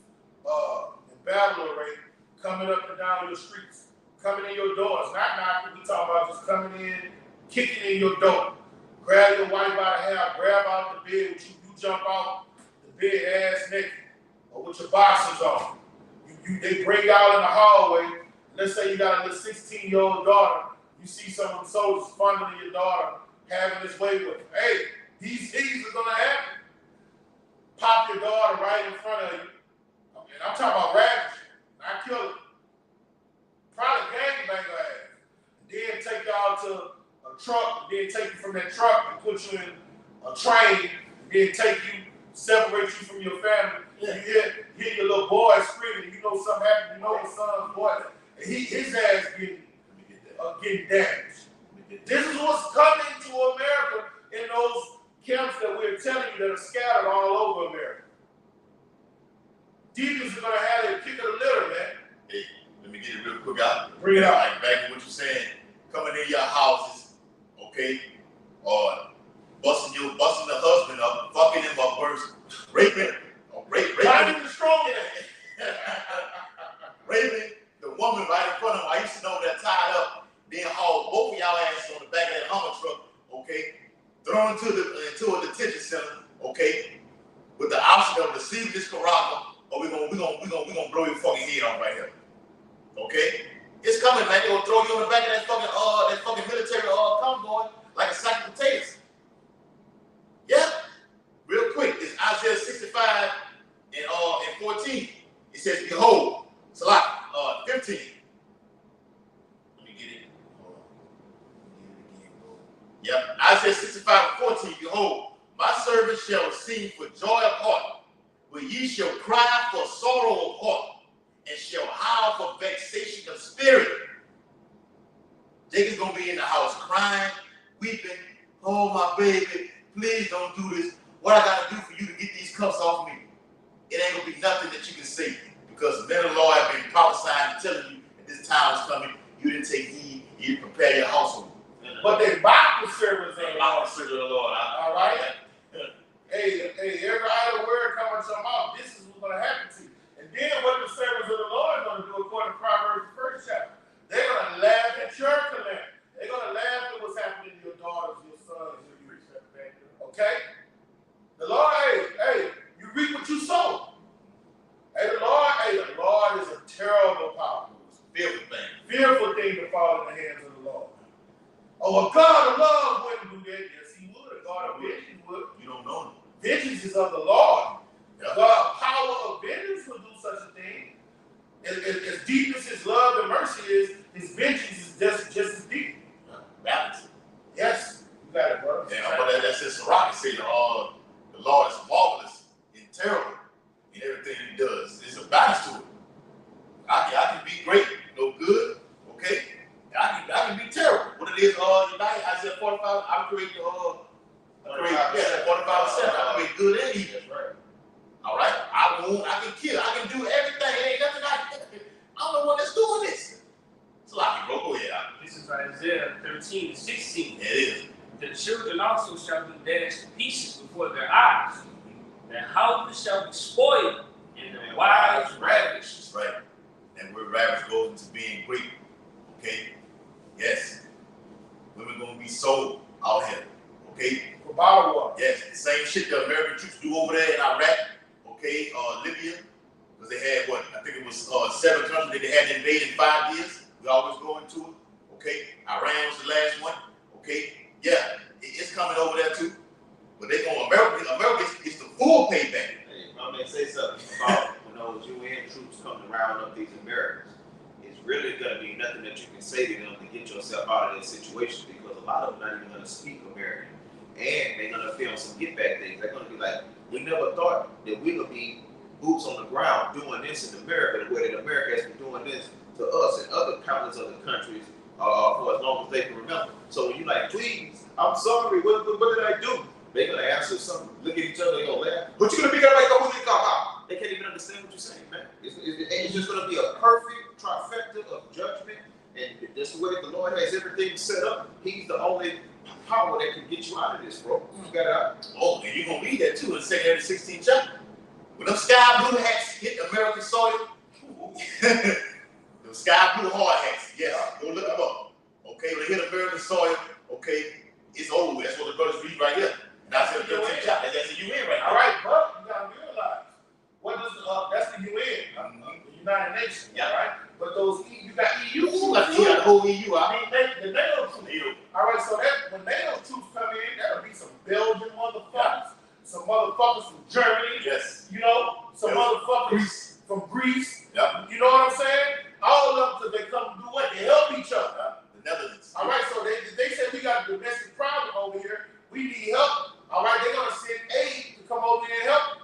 in battle array coming up and down your streets, coming in your doors, not knocking, we talking about just coming in, kicking in your door, grab your wife by the hair, grab out the bed with you jump out the bed ass naked, or with your boxers on. They bring you out in the hallway. Let's say you got a little 16-year-old daughter. You see some of the soldiers fondling your daughter, having this way with her. Hey, these things are gonna happen. Pop your daughter right in front of you. And I'm talking about ravishing, not killing. Probably gangbang her ass. Then take y'all to a truck, then take you from that truck and put you in a train, and then take you, separate you from your family. Yeah. You hear your little boy screaming, you know something happened, you know your son's boy, and his ass getting damaged. This is what's coming to America in those camps that we're telling you that are scattered all over America. Deacons are going to have their pick of the litter, man. Hey, let me get it real quick out. Bring it out. Like back to what you're saying, coming in your houses, okay, or busting the husband up, fucking him up worse, raping the strong raping the woman right in front of him. I used to know that tied up, then haul both of y'all asses on the back of that Hummer truck, okay, thrown into a detention center, okay, with the option of receiving this Carrabba, or we're gonna blow your fucking head off right here, okay? It's coming, man. They're gonna throw you on the back of that fucking military convoy like a sack of potatoes. Yeah. Real quick, it's Isaiah 65 and 14. It says, behold, it's like 15. Let me get it. Hold on. Let me get it again, bro. Yep. Isaiah 65 and 14. Behold, my servant shall sing for joy of heart, but ye shall cry for sorrow of heart, and shall howl for vexation of spirit. Jacob's gonna be in the house crying, weeping. Oh, my baby, please don't do this. What I gotta do for you to get these cuffs off me? It ain't gonna be nothing that you can say, because the men of the Lord have been prophesying and telling you that this time is coming. You didn't take heed, you didn't prepare your household. But they mock the servants of the Lord. The Lord. All right? Hey, every idle word coming to your mouth, this is what's going to happen to you. And then what the servants of the Lord are going to do, according to Proverbs, the 1st chapter, they're going to laugh at your calamity. They're going to laugh at what's happening to your daughters, your sons, your youth. Okay? The Lord, hey, you reap what you sow. The Lord is a terrible power. It's a fearful thing to fall in the hands of the Lord. Oh, a God of love wouldn't do that. Yes, he would. A God of vengeance would. You don't know him. Vengeance is of the Lord. Yeah. God's power of vengeance would do such a thing. As deep as his love and mercy is, his vengeance is just as deep. Balance. Yes, you got it, brother. Yeah, but that's just rocket say the Lord is marvelous and terrible in everything he does. There's a balance to it. I can be great, no good, okay? I can be terrible. What it is, Isaiah 45, I create 45%. I create good and evil. That's right. All right? I wound, I can kill, I can do everything. It ain't nothing I'm the one that's doing this. It's a lot of people. Go ahead. This is Isaiah 13 and 16. It is. The children also shall be dashed to pieces before their eyes. Their houses shall be spoiled, and their wives ravished. That's right. And where ravished goes into being great. Okay? Yes. Women gonna be sold out here. Okay? For bottled water. Yes, the same shit the American troops do over there in Iraq, okay, Libya, because they had what? I think it was 7 countries that they had invaded in 5 years. We always go into it, okay? Iran was the last one, okay? Yeah, it's coming over there too. But they going America gets the full payback. Hey, my man, say something about when those UN troops come to round up these Americans. It's really gonna be nothing that you can say to them to get yourself out of that situation, because a lot of them not even gonna speak American. And they're gonna feel some get back things. They're gonna be like, we never thought that we would be boots on the ground doing this in America, the way that America has been doing this to us and other countless other countries for as long as they can remember. So when you like, please, I'm sorry, what did I do? They're gonna answer something, look at each other, they're gonna laugh. But you're gonna be like, oh, who come out? They can't even understand what you're saying, man. It's just gonna be a perfect trifecta of judgment, and that's the way the Lord has everything set up. He's the only power that can get you out of this, bro. You got it out. Oh, and you're gonna read that too in 2 16th chapter. When them sky blue hats hit American soil, them sky blue hard hats, yes, go look them up. Okay, when they hit American soil, okay, it's over. That's what the brothers read right here. That's the 13th chapter. That's the UN right now. All right, but you gotta realize what does that's the UN, the United Nations, Yeah. right? But those you got EU You troops. got the whole EU out. The NATO troops. All right, so that when NATO troops come in, that'll be some Belgian motherfuckers, some motherfuckers from Germany, Yes. you know, some motherfuckers from Greece. Yeah. You know what I'm saying? All of them, they come do what? They help each other. The Netherlands. All right, so they say we got a domestic problem over here. We need help. All right, they're gonna send aid to come over here and help.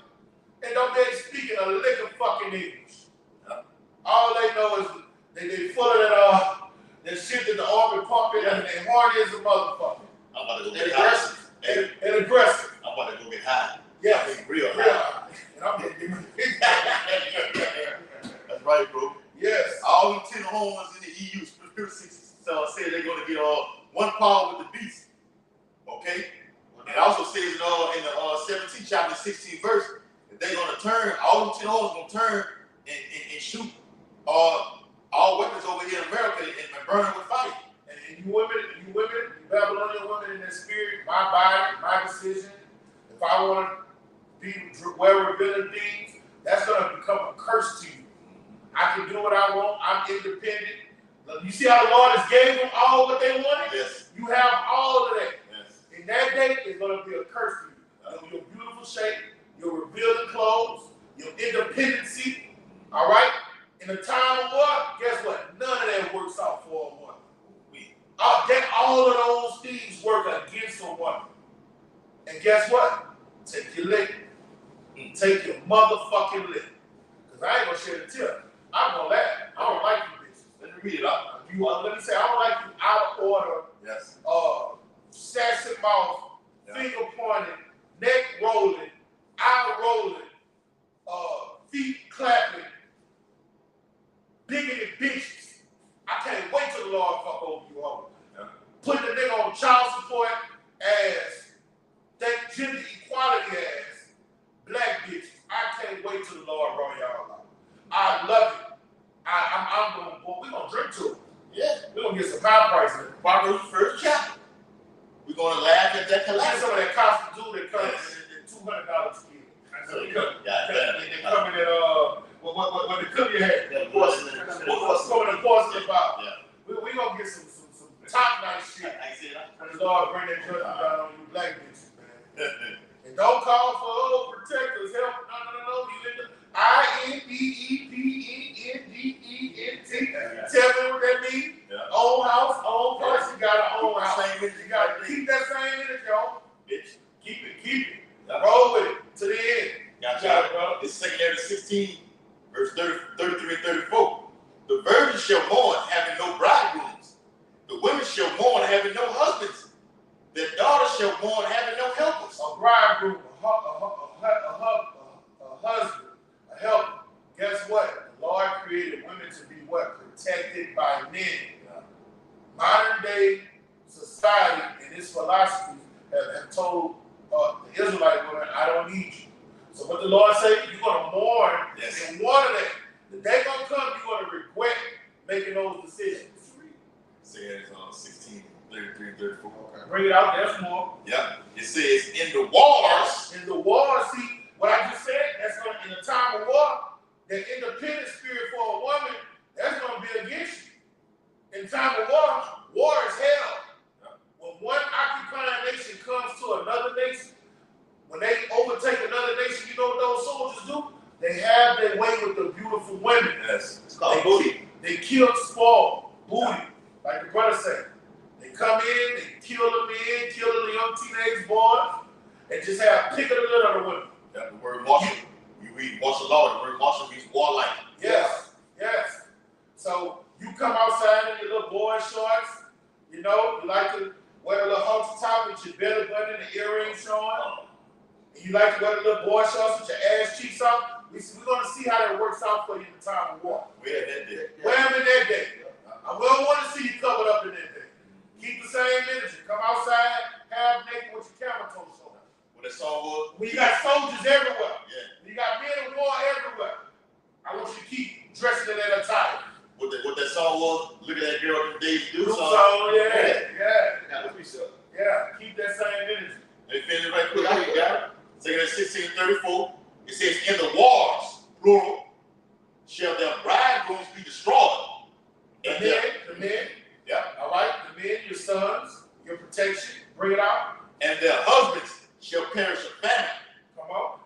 And don't they speak a lick of fucking English. Yeah. All they know is they full of that shit that the army pumping, and they horny as a motherfucker. I'm about to go And get high. aggressive. Hey, And aggressive. I'm about to go get high. Yeah. I'm real high. Yeah. And I'm getting That's right, bro. yes. All the 10 horns in the EU say they're going to get one power with the beast. Okay? It also says in the 17th chapter, 16th verse, that they're going to turn, all the 10 horns going to turn and shoot all weapons over here in America and burn them with fire. And you women, you Babylonian women in that spirit, my body, my decision. If I want to be wear revealing things, that's going to become a curse to you. I can do what I want. I'm independent. You see how the Lord has gave them all what they wanted? Yes. You have all of that. Yes. And that day is going to be a curse to you. Your beautiful shape, your revealing clothes, your independency. All right? In a time of war, guess what? None of that works out for a woman. All of those things work against a woman. And guess what? Take your lick. Take your motherfucking lick. Because I ain't going to shed a tear. I'm going to laugh. I don't like you bitches. Let me read it up. Let me say, I don't like you out of order, Yes. sassy mouth, finger pointing, neck rolling, eye rolling, feet clapping, bigoted bitches. I can't wait till the Lord fuck over you all. Yeah. Putting the nigga on child support as that gender equality as black bitches. I can't wait till the Lord roll y'all out. I love it. We're gonna drink to it. Yeah. We're gonna get some high prices. Proverbs first chapter. We're going to laugh at that Get collapse. some of that costume that comes at $200 a kilo. They come in at what the cookie had. What's coming in porcelain bottle. Yeah. We gonna get some top notch shit. I see that. And the Lord bring that judgment down on you black bitches, man. And don't call for protectors, help. No. You in the INDEPENDENT. Tell me what that means. Yeah. Own house, own person. You got an own house. Same energy. You gotta keep that same energy, y'all. Bitch. Keep it. Yeah. Roll with it to the end. Got You got it, you. bro. It's 2 16, verse 33 and 34. The virgins shall mourn, having no bridegrooms. The women shall mourn, having no husbands. Their daughters shall mourn, having no helpers. A bridegroom, a husband, a helper. Guess what? The Lord created women to be what? Protected by men. Modern day society and its philosophies have told the Israelite women, I don't need you. So what the Lord said, you're going to mourn and water that. The day going to come, you're going to regret making those decisions. Says 16 33 and 34. Okay. Bring it out, there's more. Yeah. It says, in the wars, In the war, see, what I just said, that's going to, in the time of war, the independent spirit for a woman, that's going to be against you. In time of war is hell. When one occupying nation comes to another nation, when they overtake another nation, you know what those soldiers do? They have their way with the beautiful women. yes, it's called booty. They kill spoil, booty, like the brother said. They come in, they kill the men, kill the young teenage boys, and just have pick of the litter of the women. Yeah, the word martial. You read martial law, the word martial means warlike. Yes, yes. So you come outside in your little boy shorts, you know, you like to wear a little halter top with your belly button and the earrings showing. And you like to wear the little boy shorts with your ass cheeks out. We're going to see how that works out for you in the time of war. Wear that day. Wear them in that day. We don't want to see you covered up in that day. Keep the same energy. Come outside, half naked with your camel toe showing. What that song was? We got soldiers everywhere. Yeah. You got men of war everywhere. I want you to keep dressing in that attire. What that song was? Look at that girl in Days Do song. Yeah. Yeah. Keep that same energy. Let me finish right quick. You got it? Second at 16:34. It says, in the wars, plural, shall their bridegrooms be destroyed. The men, Yeah. all right, the men, your sons, your protection, bring it out. And their husbands shall perish of famine. Come on.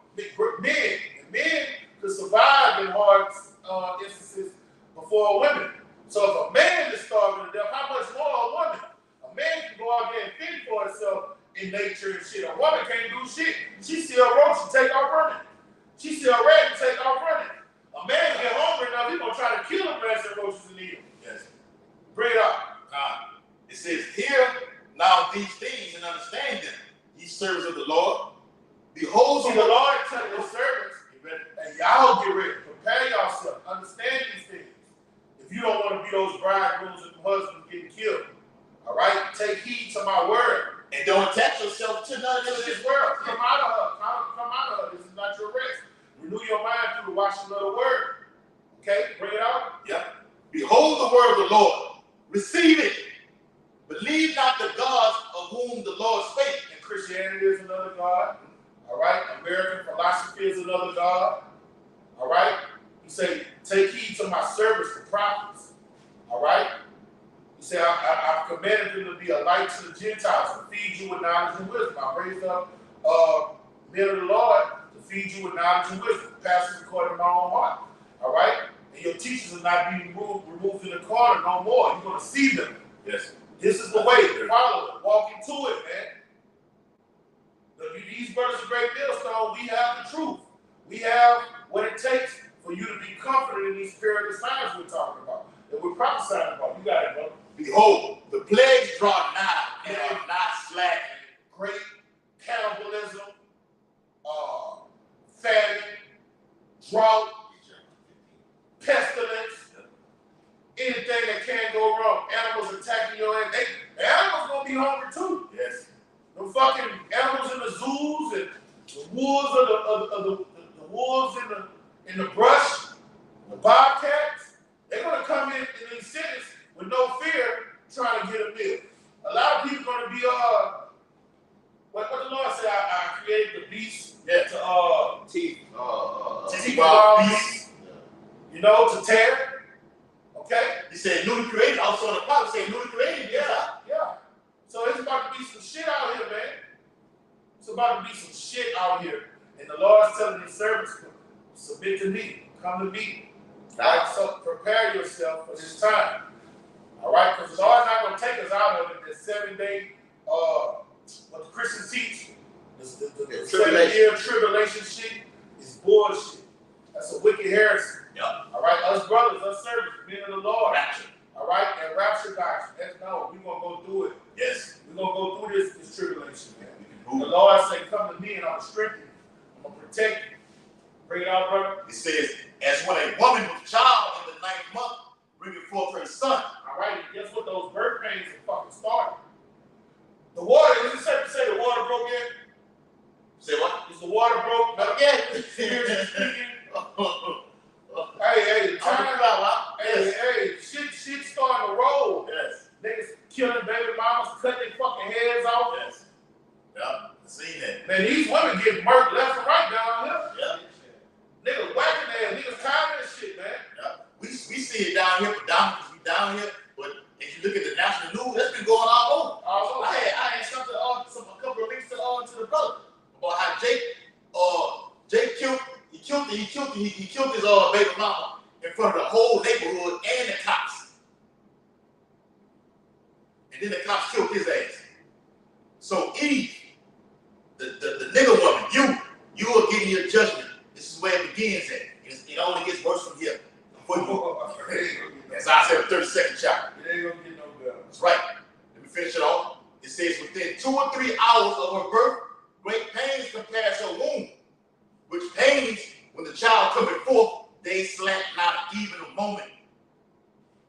Men could survive in hard instances before women. So if a man is starving to death, how much more a woman? A man can go out there and fend for herself in nature and shit. A woman can't do shit. She see a roach and take off running. She see a rat and take off running. A man get hungry enough, he's gonna try to kill the rats and roaches and eat them. Yes. Bring it up. It says, hear now these things and understand them, ye servants of the Lord. Behold, See, the Lord telling his servants, and y'all get ready, prepare yourself, understand these things. If you don't want to be those bridegrooms and husbands getting killed, all right, take heed to my word. and don't attach yourself to none of This world, come out of her, come out of her. This is not your rest. Renew your mind through the washing of the word. Okay, bring it out. Yeah. Behold the word of the Lord. Receive it. Believe not the gods of whom the Lord spake. And Christianity is another God. All right, American philosophy is another God. All right, he say, take heed to my servants, the prophets. All right, he said, I've commanded them to be a light to the Gentiles, to feed you with knowledge and wisdom. I raised up men of the Lord to feed you with knowledge and wisdom, pastors according to my own heart. All right, and your teachers will not be removed in the corner no more. You're going to see them. Yes. This is the way. Follow it. Walk into it, man. These brothers of Great Millstone, we have the truth. We have what it takes for you to be comforted in these perilous times we're talking about, that we're prophesying about. You got it, brother. Behold, the plagues draw nigh and are not slacking. Great cannibalism, famine, drought, pestilence, anything that can go wrong. Animals attacking your ass. The animals gonna be hungry too. Yes. The fucking animals in the zoos and the wolves the wolves in the brush, the bobcats, they're gonna come in these cities with no fear, trying to get a meal. A lot of people gonna be what the Lord said, I created the beast to Teeth. wild beasts, you know, to tear. Okay? He said newly created. Also in the prophet said newly created. Yeah. So it's about to be some shit out here, man. It's about to be some shit out here. And the Lord's telling his servants, submit to me, come to me. All right, so prepare yourself for this time. All right, because the Lord's not going to take us out of it. The 7-day, what the Christians teach, the 7-year tribulation shit is bullshit. That's a wicked heresy. Yep. All right, us brothers, us servants, men of the Lord. Rapture. All right, and rapture doctrine. That's no, we're going to go through it. Yes. We're going to go through this tribulation, man. The Lord said, come to me and I'm going to strengthen you. I'm going to protect you. Bring it out, brother. It says, as when a woman with child in the 9th month bringing forth her son. All right, and guess what? Those birth pains are fucking started. The water, is it safe to say the water broke yet? Say what? Is the water broke? Not again. Spiritually speaking. Hey, time. Hey, shit starting to roll. Yes. Niggas killing baby mamas, see it down here, predominantly we down here. But if you look at the national news, that's been going all over. I had something a couple of links to the brother about how Jake killed his baby mama in front of the whole neighborhood and the cops. And then the cops killed his ass. So Eve, the nigga woman, you are getting your judgment. This is where it begins at. It only gets worse from here. As I said, the 32nd chapter. It ain't gonna get no better. That's right. Let me finish it off. It says, within 2 or 3 hours of her birth, great pains compares her womb, which pains, when the child cometh forth, they slack not even a moment.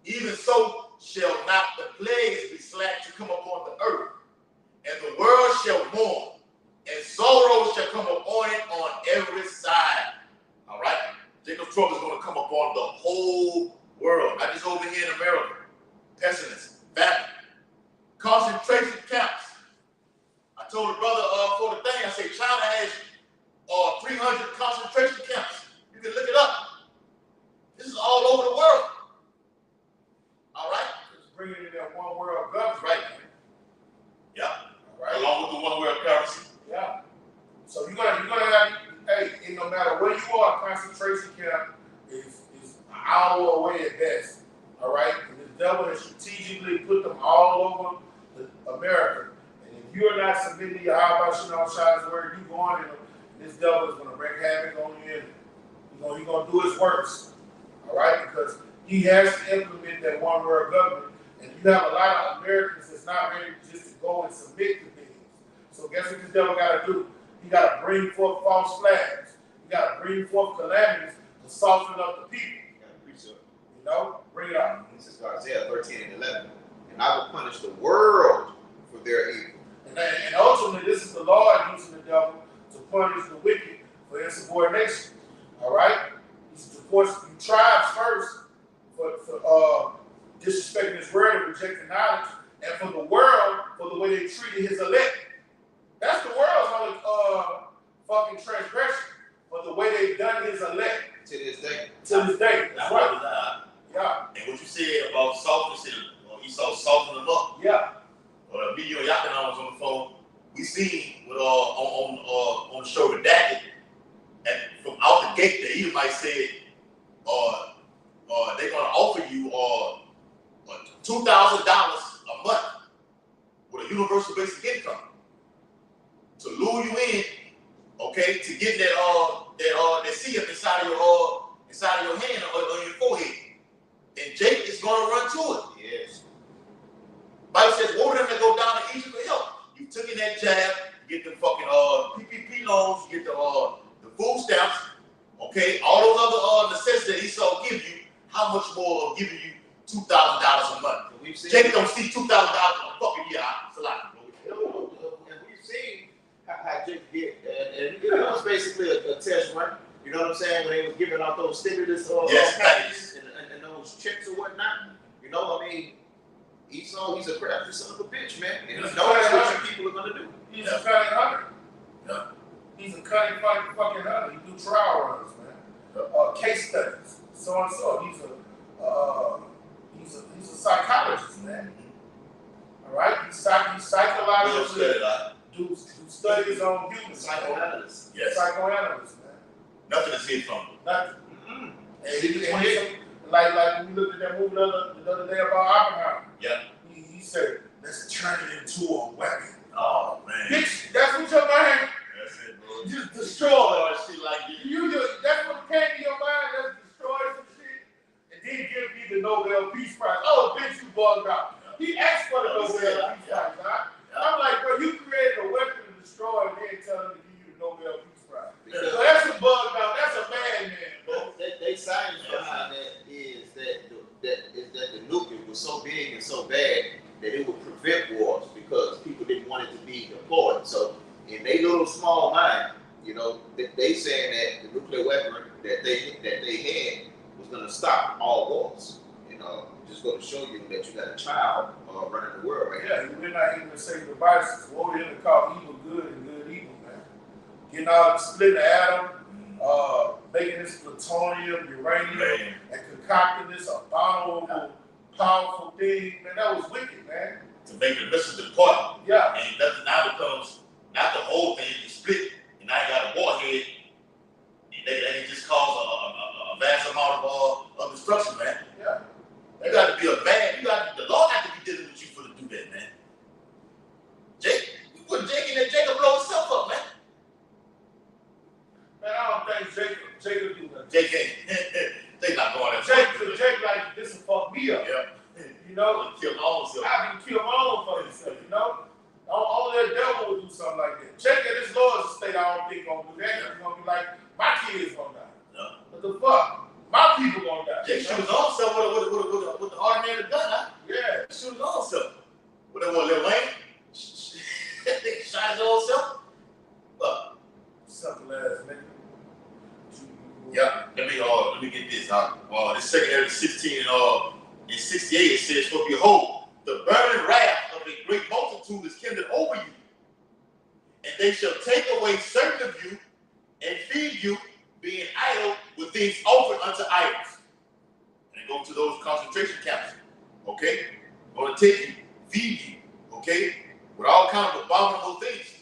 Even so shall not the plagues be slack to come upon the earth, and the world shall mourn, and sorrow shall come upon it on every side. All right? Jacob's trouble is going to come upon the whole world, not just over here in America. Pestilence, famine, concentration camps. I told the brother for the thing, I said China has 300 concentration camps. You can look it up. This is all over the world. All right? Just bringing in that one world government. Right. Yeah. All right. Along with the one world currency. Yeah. So you're gonna have, hey, and no matter where you are, concentration camp is an hour away at best. All right? And the devil has strategically put them all over America. And if you're not submitting your Habashina's word, you going in them, this devil is gonna wreak havoc on you. He's gonna do his worst. All right? Because he has to implement that one world government. And you have a lot of Americans that's not ready just to go and submit to things. So guess what this devil gotta do? He got to bring forth false flags. He got to bring forth calamities to soften up the people. You know? Bring it out. This is Isaiah 13 and 11. And I will punish the world for their evil. And ultimately, this is the Lord using the devil to punish the wicked for insubordination. All right? He's to force the tribes first for disrespecting his word and rejecting knowledge, and for the world for the way they treated his elect. That's the world's only fucking transgression, for the way they've done his elect. To this day. To this day. That's right. Yeah. And what you said about softening, Esau softened them up. Yeah. Me, you, and Yakin was on the phone. We seen with on the show Redacted, and from out the gate, the Edomite said, they're gonna offer you $2,000 a month with a universal basic income to lure you in, okay, to get that CF inside of your hand or your forehead, and Jake is gonna run to it. Yes. Bible says, woe to them that go down to Egypt for help. You took in that jab, you get the fucking PPP loans, you get the food stamps, okay, all those other necessities that Esau give you. How much more of giving you $2,000 a month? Jake don't see $2,000 a fucking year. It's a lot. And we've seen how Jake did, and it was basically a test run. You know what I'm saying? When they was giving out those stimulus packages and those checks or whatnot. You know, I mean, Esau, he's a crafty son of a bitch, man. And he knows what you people are gonna do. He's a cunning hunter. Yeah. He's a cunning fucking hunter. He do trial runs, man. Case studies, so and so. He's a psychologist, man. All right, he's psychologically do studies on humans. Psychoanalyst. Yes. Psychoanalyst, man. Nothing is hid from him. Nothing. And like when we looked at that movie the other day about Oppenheimer. Yeah. He said, let's turn it into a weapon. Oh man. Bitch, that's what your mind. That's it, bro. Just destroy. Shit like That's what came to your mind. Let's destroy some shit. And then give me the Nobel Peace Prize. Oh, bitch, you bugged out. He asked for the Nobel Peace Prize, right? I'm like, bro, you created a weapon to destroy and then tell him to give you the Nobel Peace Prize. So that's a bugged out. That's a madman, bro. They science behind that is that the nuclear was so big and so bad that it would prevent wars because people didn't want it to be deployed. So in their little small mind, you know, they saying that the nuclear weapon that they had was going to stop all wars. You know, just going to show you that you got a child running the world right now. Yeah, we're not even saying the vices. What we're call evil good and good evil, man. Getting all split the atom, making this plutonium, uranium, and concocting this abominable, powerful thing. Man, that was wicked, man. To make the missile depart. Yeah. And nothing now becomes not the whole thing, you split, and now you got a warhead. They can just cause a vast amount of destruction, man. Yeah. You got to be a man. The Lord got to be dealing with you for to do that, man. Jake, you put Jake in there, Jake will blow himself up, man. Man, I don't think Jake will do that. Jake ain't. They not going there. Jake like, this will fuck me up. Yeah. You know? Kill my own self. I can kill my own for himself, you know? Only a devil would do something like that. Jake at his Lord's estate, I don't think gonna do that. He's gonna be like, my kids gonna die. Yeah. What the fuck? My people gonna die. Jake shoot his own self with the automated gun, huh? Yeah. Shoot his own self. What they want, Lil Wayne? Shot his own self? What? Something last nigga. Yeah. Let me get this. This 2 Amos 16 in 68 it says, "For behold, the burning wrath of a great multitude is kindled over you, and they shall take away certain of you and feed you, being idle with things offered unto idols." And go to those concentration camps. Okay? Going to take you, feed you, okay? With all kinds of abominable things.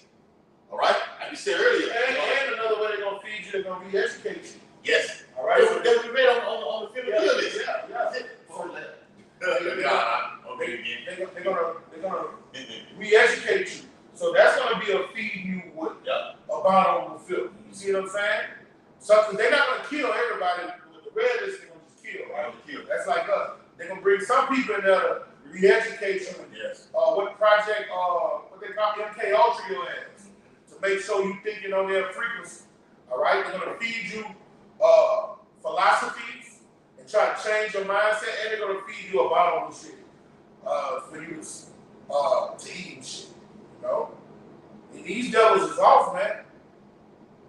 All right? Like we said earlier. And another way they're going to feed you, they're going to re-educate you. Yes. All right? That we read on the film list. Yeah. They're gonna re-educate you. So that's gonna be a feed you with abominable filth. You see what I'm saying? So cause they're not gonna kill everybody with the red list, they're gonna just kill, right? That's like us. They're gonna bring some people in there to re-educate you. Yes. What project what they call MK Ultra your ass. To make sure you thinking on their frequency. Alright? They're gonna feed you philosophies and try to change your mindset, and they're gonna feed you abominable shit for you to eat and shit, you know. And these devils is off, man.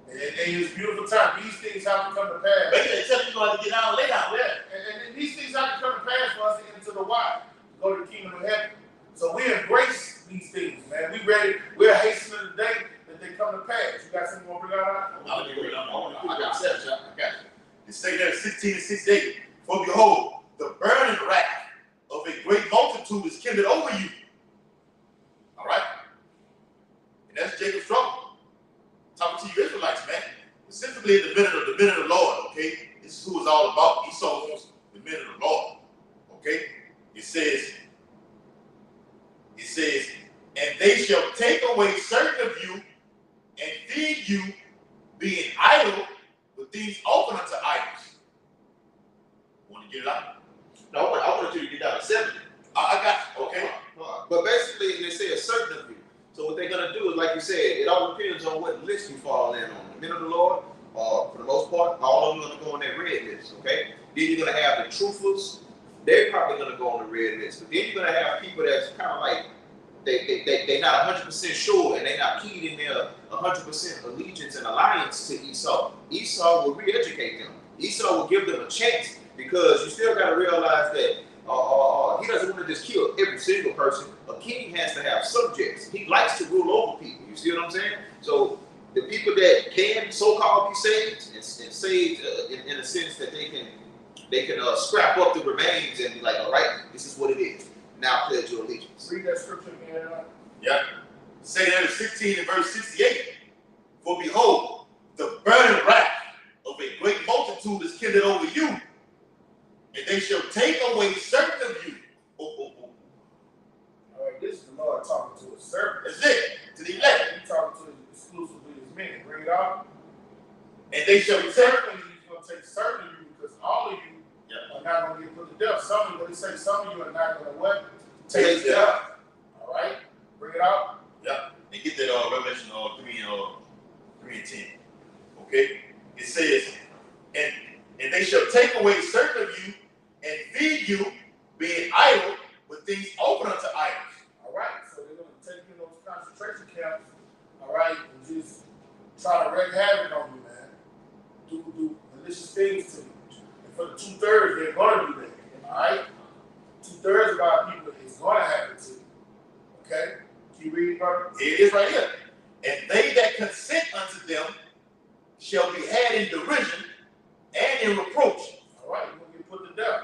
And it's beautiful time. These things have to come to pass. They tell you going to get down and lay down. Yeah, and these things have to come to pass for us to get into the why, to go to the kingdom of heaven. So we embrace these things, man. We ready. We're hastening the day that they come to pass. You got something you want to bring out? I got 7, John. I got you. It say there 16 and 68. "For behold, the burning wrath of a great multitude is kindled over you." All right? And that's Jacob's trouble. Talking to you Israelites, man. Specifically the men of the Lord, okay? This is who it's all about. Esau wants the men of the Lord. Okay? It says, "And they shall take away certain of you and feed you, being idle with things open unto idols." Want to get it out? No, I wanted you to get down to 70. I got you. Okay. But basically, they say a certain of you. So what they're gonna do is, like you said, it all depends on what list you fall in on. The men of the Lord, for the most part, all of them are gonna go on that red list. Okay. Then you're gonna have the truthfulers. They're probably gonna go on the red list. But then you're gonna have people that's kind of like they're not 100% sure, and they're not keyed in their 100% allegiance and alliance to Esau. Esau will re-educate them. Esau will give them a chance, because you still got to realize that he doesn't want to just kill every single person. A king has to have subjects. He likes to rule over people. You see what I'm saying? So the people that can so-called be saved and saved in a sense that they can scrap up the remains and be like, all right, this is what it is. Now pledge your allegiance. Read that scripture again. Yeah. Say that in 16 and verse 68. "For behold, the burning wrath of a great multitude is kindled over you, and they shall take away certain of you." All right, this is the Lord talking to his servant. That's it. To the elect. He's talking to exclusively his men. Bring it out. And they shall He's take. going to take certain of you, because all of you are not going to get put to death. Some of you, they say some of you are not going to what? Take death. All right? Bring it out. Yeah. And get that Revelation 3 and 10. Okay? It says, and they shall take away certain of you and feed you, being idle with things open unto idols. All right? So they're going to take you in those concentration camps, all right, and just try to wreak havoc on you, man. Do malicious things to you. And for the 2/3, they're going to do that. All right? 2/3 of our people is going to happen to you. Okay? Keep reading, brother. It is right here. "And they that consent unto them shall be had in derision, and in reproach. All right, you're going to get put to death.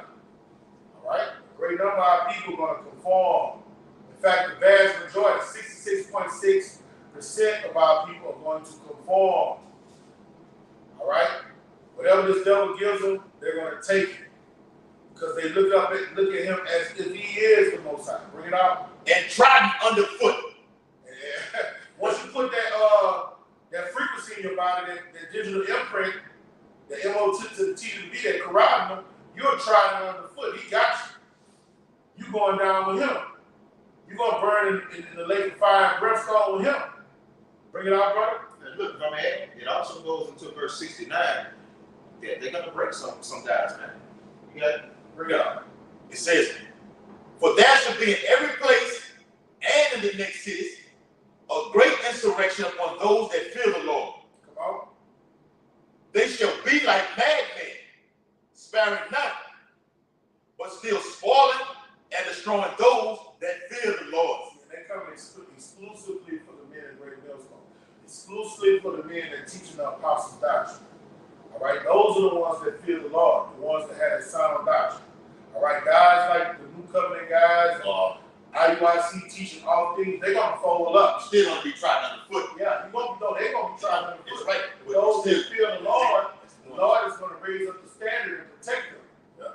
All right? A great number of people are going to conform. In fact, the vast majority, 66.6% of our people are going to conform. All right? Whatever this devil gives them, they're going to take it. Because they look at him as if he is the Most High. Bring it out. And trodden underfoot. Yeah. Once you put that frequency in your body, that digital imprint, the MO to the T to the B, that corralled him, you're trying underfoot. He got you. You going down with him. You're going to burn in the lake of fire and brimstone with him. Bring it out, brother. And look, if I'm adding, it also goes into verse 69 that they're going to break some guys, man. You got it? Bring it out. It says, for there shall be in every place and in the next cities a great insurrection upon those that fear the Lord. Come on. They shall be like madmen, sparing none, but still spoiling and destroying those that fear the Lord. And they come exclusively for the men in Great Millstone. Exclusively for the men that teaching the apostles' doctrine. All right, those are the ones that fear the Lord, the ones that have a sound doctrine. All right, guys like the New Covenant guys, IUIC teaching all things, they're gonna fold up. Still gonna be trodden underfoot. Yeah, they're gonna be trying to It's right. those that fear the Lord is gonna raise up the standard and protect them. Yeah.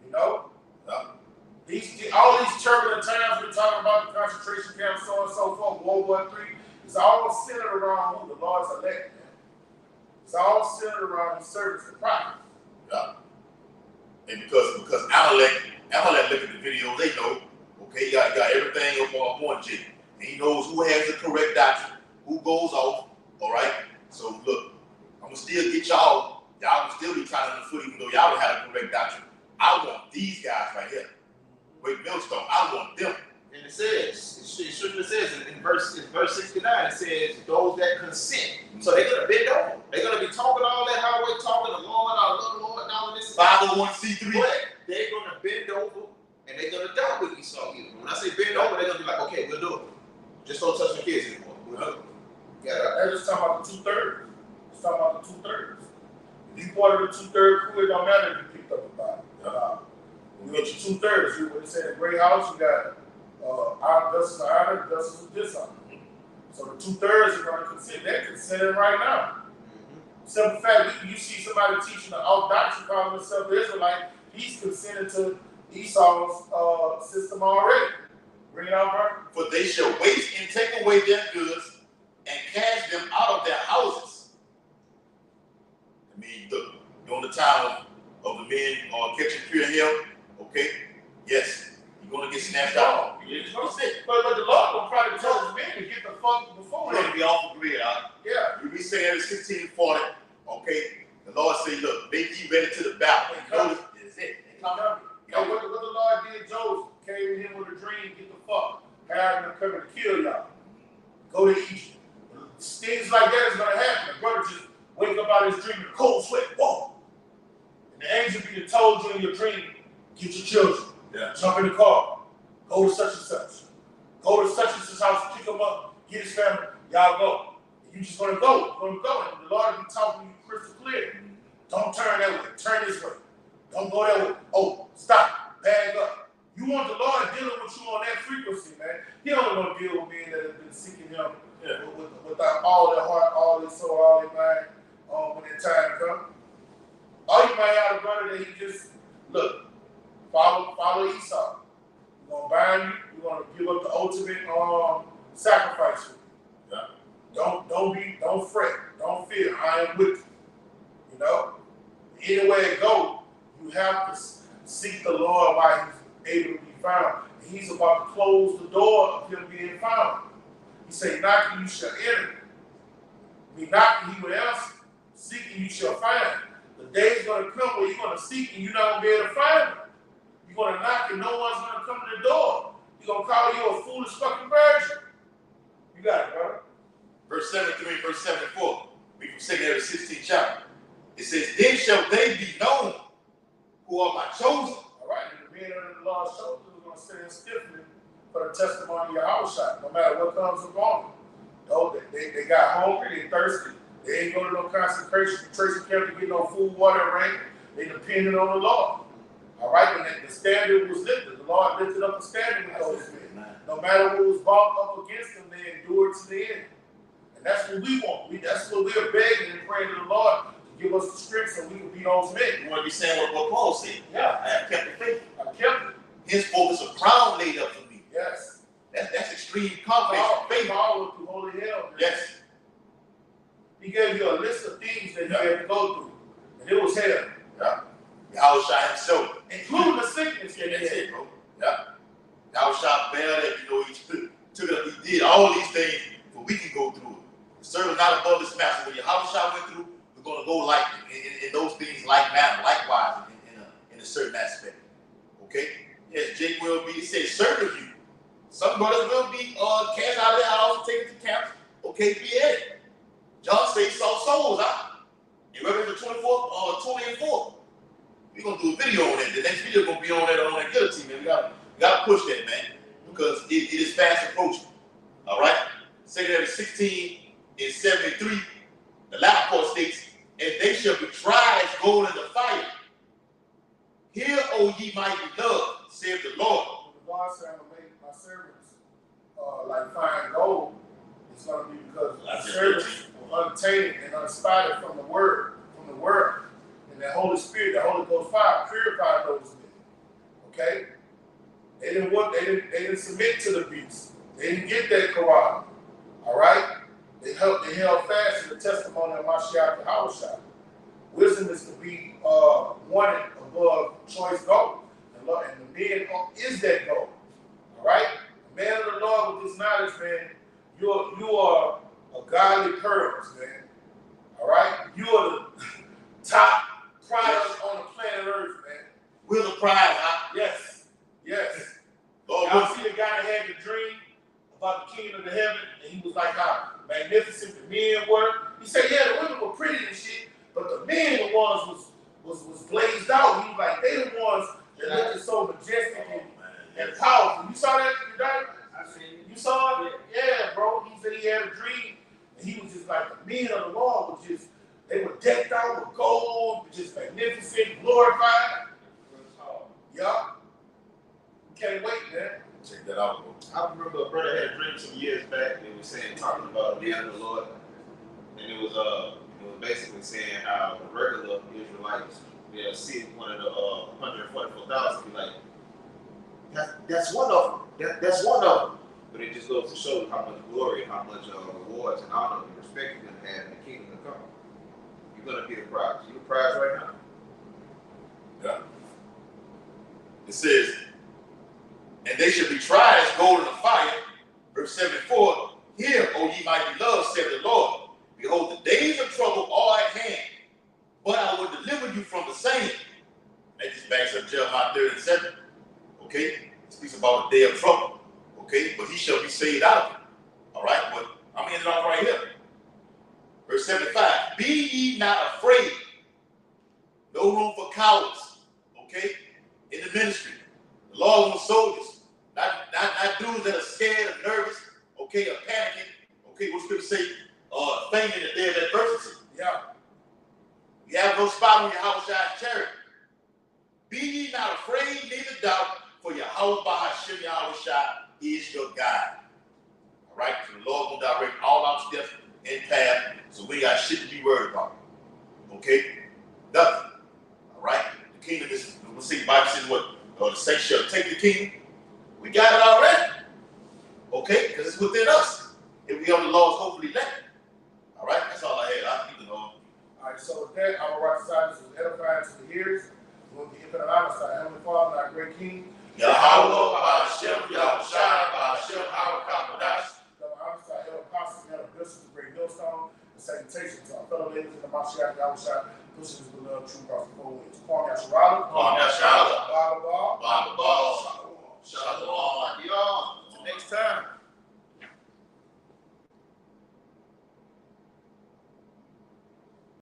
You know? Yeah. All these turbulent times we're talking about, the concentration camps, so on and so forth, World War III, it's all centered around who? The Lord's elect. It's all centered around the service of prophet. Yeah. And because Amalek look at the videos, they know, okay, you got everything up on one jig. And he knows who has the correct doctrine, who goes off, all right? So look, I'm gonna still get y'all will still be trying to foot even though y'all don't have the correct doctrine. I want these guys right here. Great Millstone, I want them. And it says, it shouldn't have says in verse 69, it says those that consent. So they're gonna bend over. They're gonna be talking all that highway talking, the Lord, I love the Lord, and all of this. 501c3. But they're gonna bend over and they're gonna die with Esau either. When I say bend over, they're gonna be like, okay, we'll do it. Just don't touch the kids anymore. We'll do it. Yeah, they're just talking about the 2/3. It's talking about the 2/3. If you part of the 2/3 crew, it don't matter if you picked up a body. You get your 2/3. You what it said in Great House, you got justice of honor, justice of dishonor. So the 2/3 are going to consent. They're consenting right now. Simple fact, you see somebody teaching the off doctrine calling himself an Israelite, he's consenting to Esau's system already. Bring it out, bro. For they shall waste and take away their goods and cast them out of their houses. I mean, look, during the time of the men catching pure hell, okay, yes, you're going to get snatched out. But the Lord will probably tell his men to get the fuck before We're going to be off the grid, Yeah. We say that it's 1640, okay? The Lord say, look, make ye ready to the battle. Notice, that's it. They come up. What the Lord did, Joseph came to him with a dream, get the fuck, have him coming to kill y'all. Go to Egypt. Things like that is gonna happen. The brother just wake up out of his dream in a cold sweat, whoa. And the angel be told you in your dream, get your children, jump in the car, go to such and such. Go to such and such house, pick him up, get his family, y'all go. And you just gonna go, And the Lord will be talking to you crystal clear. Don't turn that way, turn this way. Don't go that way. Oh, stop, bag up. You want the Lord dealing with you on that frequency, man. He only gonna deal with men that have been seeking him without all their heart, all their soul, all their mind, when that time comes. Or you might have a brother that he just, look, follow Esau. We're gonna bind you, we're gonna give up the ultimate sacrifice for you. Yeah. Don't fret, don't fear, I am with you. You know? Anywhere it goes, you have to seek the Lord while he's able to be found. And he's about to close the door of him being found. He said, knocking you shall enter. Be knocking, he will answer. Seeking you shall find. The day is going to come where you're going to seek and you're not going to be able to find him. You're going to knock and no one's going to come to the door. He's going to call you a foolish fucking virgin. You got it, brother. Verse 73 and verse 74. We from 2 16 chapter. It says, then shall they be known who are my chosen. All right, and the men under the Lord's shoulders are going to stand stiffly for the testimony of your house shot, no matter what comes upon them. No, they got hungry, they thirsty. They ain't going to no concentration camp to get no food, water, and rain. They depended on the Lord. All right, when the standard was lifted, the Lord lifted up a standard with those men. No matter what was brought up against them, they endured to the end. And that's what we want. That's what we're begging and praying to the Lord to give us the strength so we can be those men. You want to be saying what Paul said? Yeah. I have kept the faith. I kept it. Henceforth is a crown laid up for me. Yes. That's extreme confidence and faith. Paul went through holy hell. Man. Yes. He gave you a list of things that you had to go through. And it was hell. Yeah. Yahushua himself. Including the sickness. Yeah, that's it, bro. Yeah. Yahushua bare that, he took it up. He did all these things, but we can go through it. The servant not above his master. When Yahushua went through, we're going to go like in those things like manner, likewise in a certain aspect. Okay? Yes, Jake will be, he said, certain of you. Some brothers will be cast out of their house and taken to camps. Okay, be it. John said he saw souls out. In Revelation 24, 20 and 4. We're going to do a video on that. The next video is going to be on that guillotine, man. We got to push that, man, because it is fast approaching. All right? 2 Corinthians 16 and 73, the latter part states, and they shall be tried as gold in the fire. Hear, O ye mighty beloved, saith the Lord. When God said, I'm going to make my servants like fine gold, it's going to be because the servants were untainted and unspotted from the world. And that Holy Spirit, the Holy Ghost fire, purified those men. Okay? They didn't submit to the beast. They didn't get that Quran. All right? They held fast to the testimony of Mashiach Yahushua. Wisdom is to be wanted above choice gold. And the man is that gold. All right? The man of the Lord with this knowledge, man, you are a godly pearls, man. All right? You are the top prize on the planet Earth, man. We're the prize, huh? Yes. Yes. Lord, Y'all see the guy that had the dream about the kingdom of the heaven, and he was like how magnificent the men were. He said, yeah, the women were pretty and shit, but the men the ones was blazed out. He was like, they the ones that looked so majestic and powerful. You saw that? I seen it. You saw it? Yeah, bro. He said he had a dream, and he was just like the men of the Lord was just, they were decked out with gold, just magnificent, glorified. Yeah. Can't wait, man. check that out, bro. I remember a brother had a dream some years back. They were saying, talking about the man of the Lord, and it was basically saying how the regular Israelites, they'll see one of the 144,000 be like, that's one of them. That's one of them. But it just goes to show how much glory, how much rewards and honor and respect you're gonna have in the kingdom to come. You're gonna be the prize. You're the prize right now. Yeah. It says, and they shall be tried as gold in the fire. Verse 74, hear, O ye my beloved, said the Lord, behold, the days of trouble are at hand, but I will deliver you from the same. That just backs up Jeremiah 37. Okay? It speaks about the day of trouble. Okay? But he shall be saved out of it. All right? But I'm ending off right here. Verse 75, be ye not afraid. No room for cowards. Okay? In the ministry. The Lord wants soldiers. Not dudes that are scared or nervous, okay, or panicking, okay, what scripture say, fainting in the day of adversity. Yeah. You have no spot on your house charity. Be ye not afraid, neither doubt, for your house by Hashem Yahushua is your guide. All right, so the Lord will direct all our steps and path, so we got shit to be worried about. Okay? Nothing. All right? The kingdom is, we'll see, the Bible says what? The saints shall take the kingdom. We got it already. Okay? Because it's within us. If we have the laws, hopefully let it. All right? That's all I had. I'll keep it on. All right, so with that, our right side, this is edifying to the ears. We'll get into the other side. Heavenly Father, our great King. Yahweh, Hashem, Yahushua, Hashem, our Kakodash. The other side, El Apostle, El Bishop, the great millstone, the salutation to our fellow ladies in the Mashiach Yahushua, pushing his beloved true across the 4 winds. Kwame Yasharala. Kwame Yasharala. Baba Ba. Baba Ba.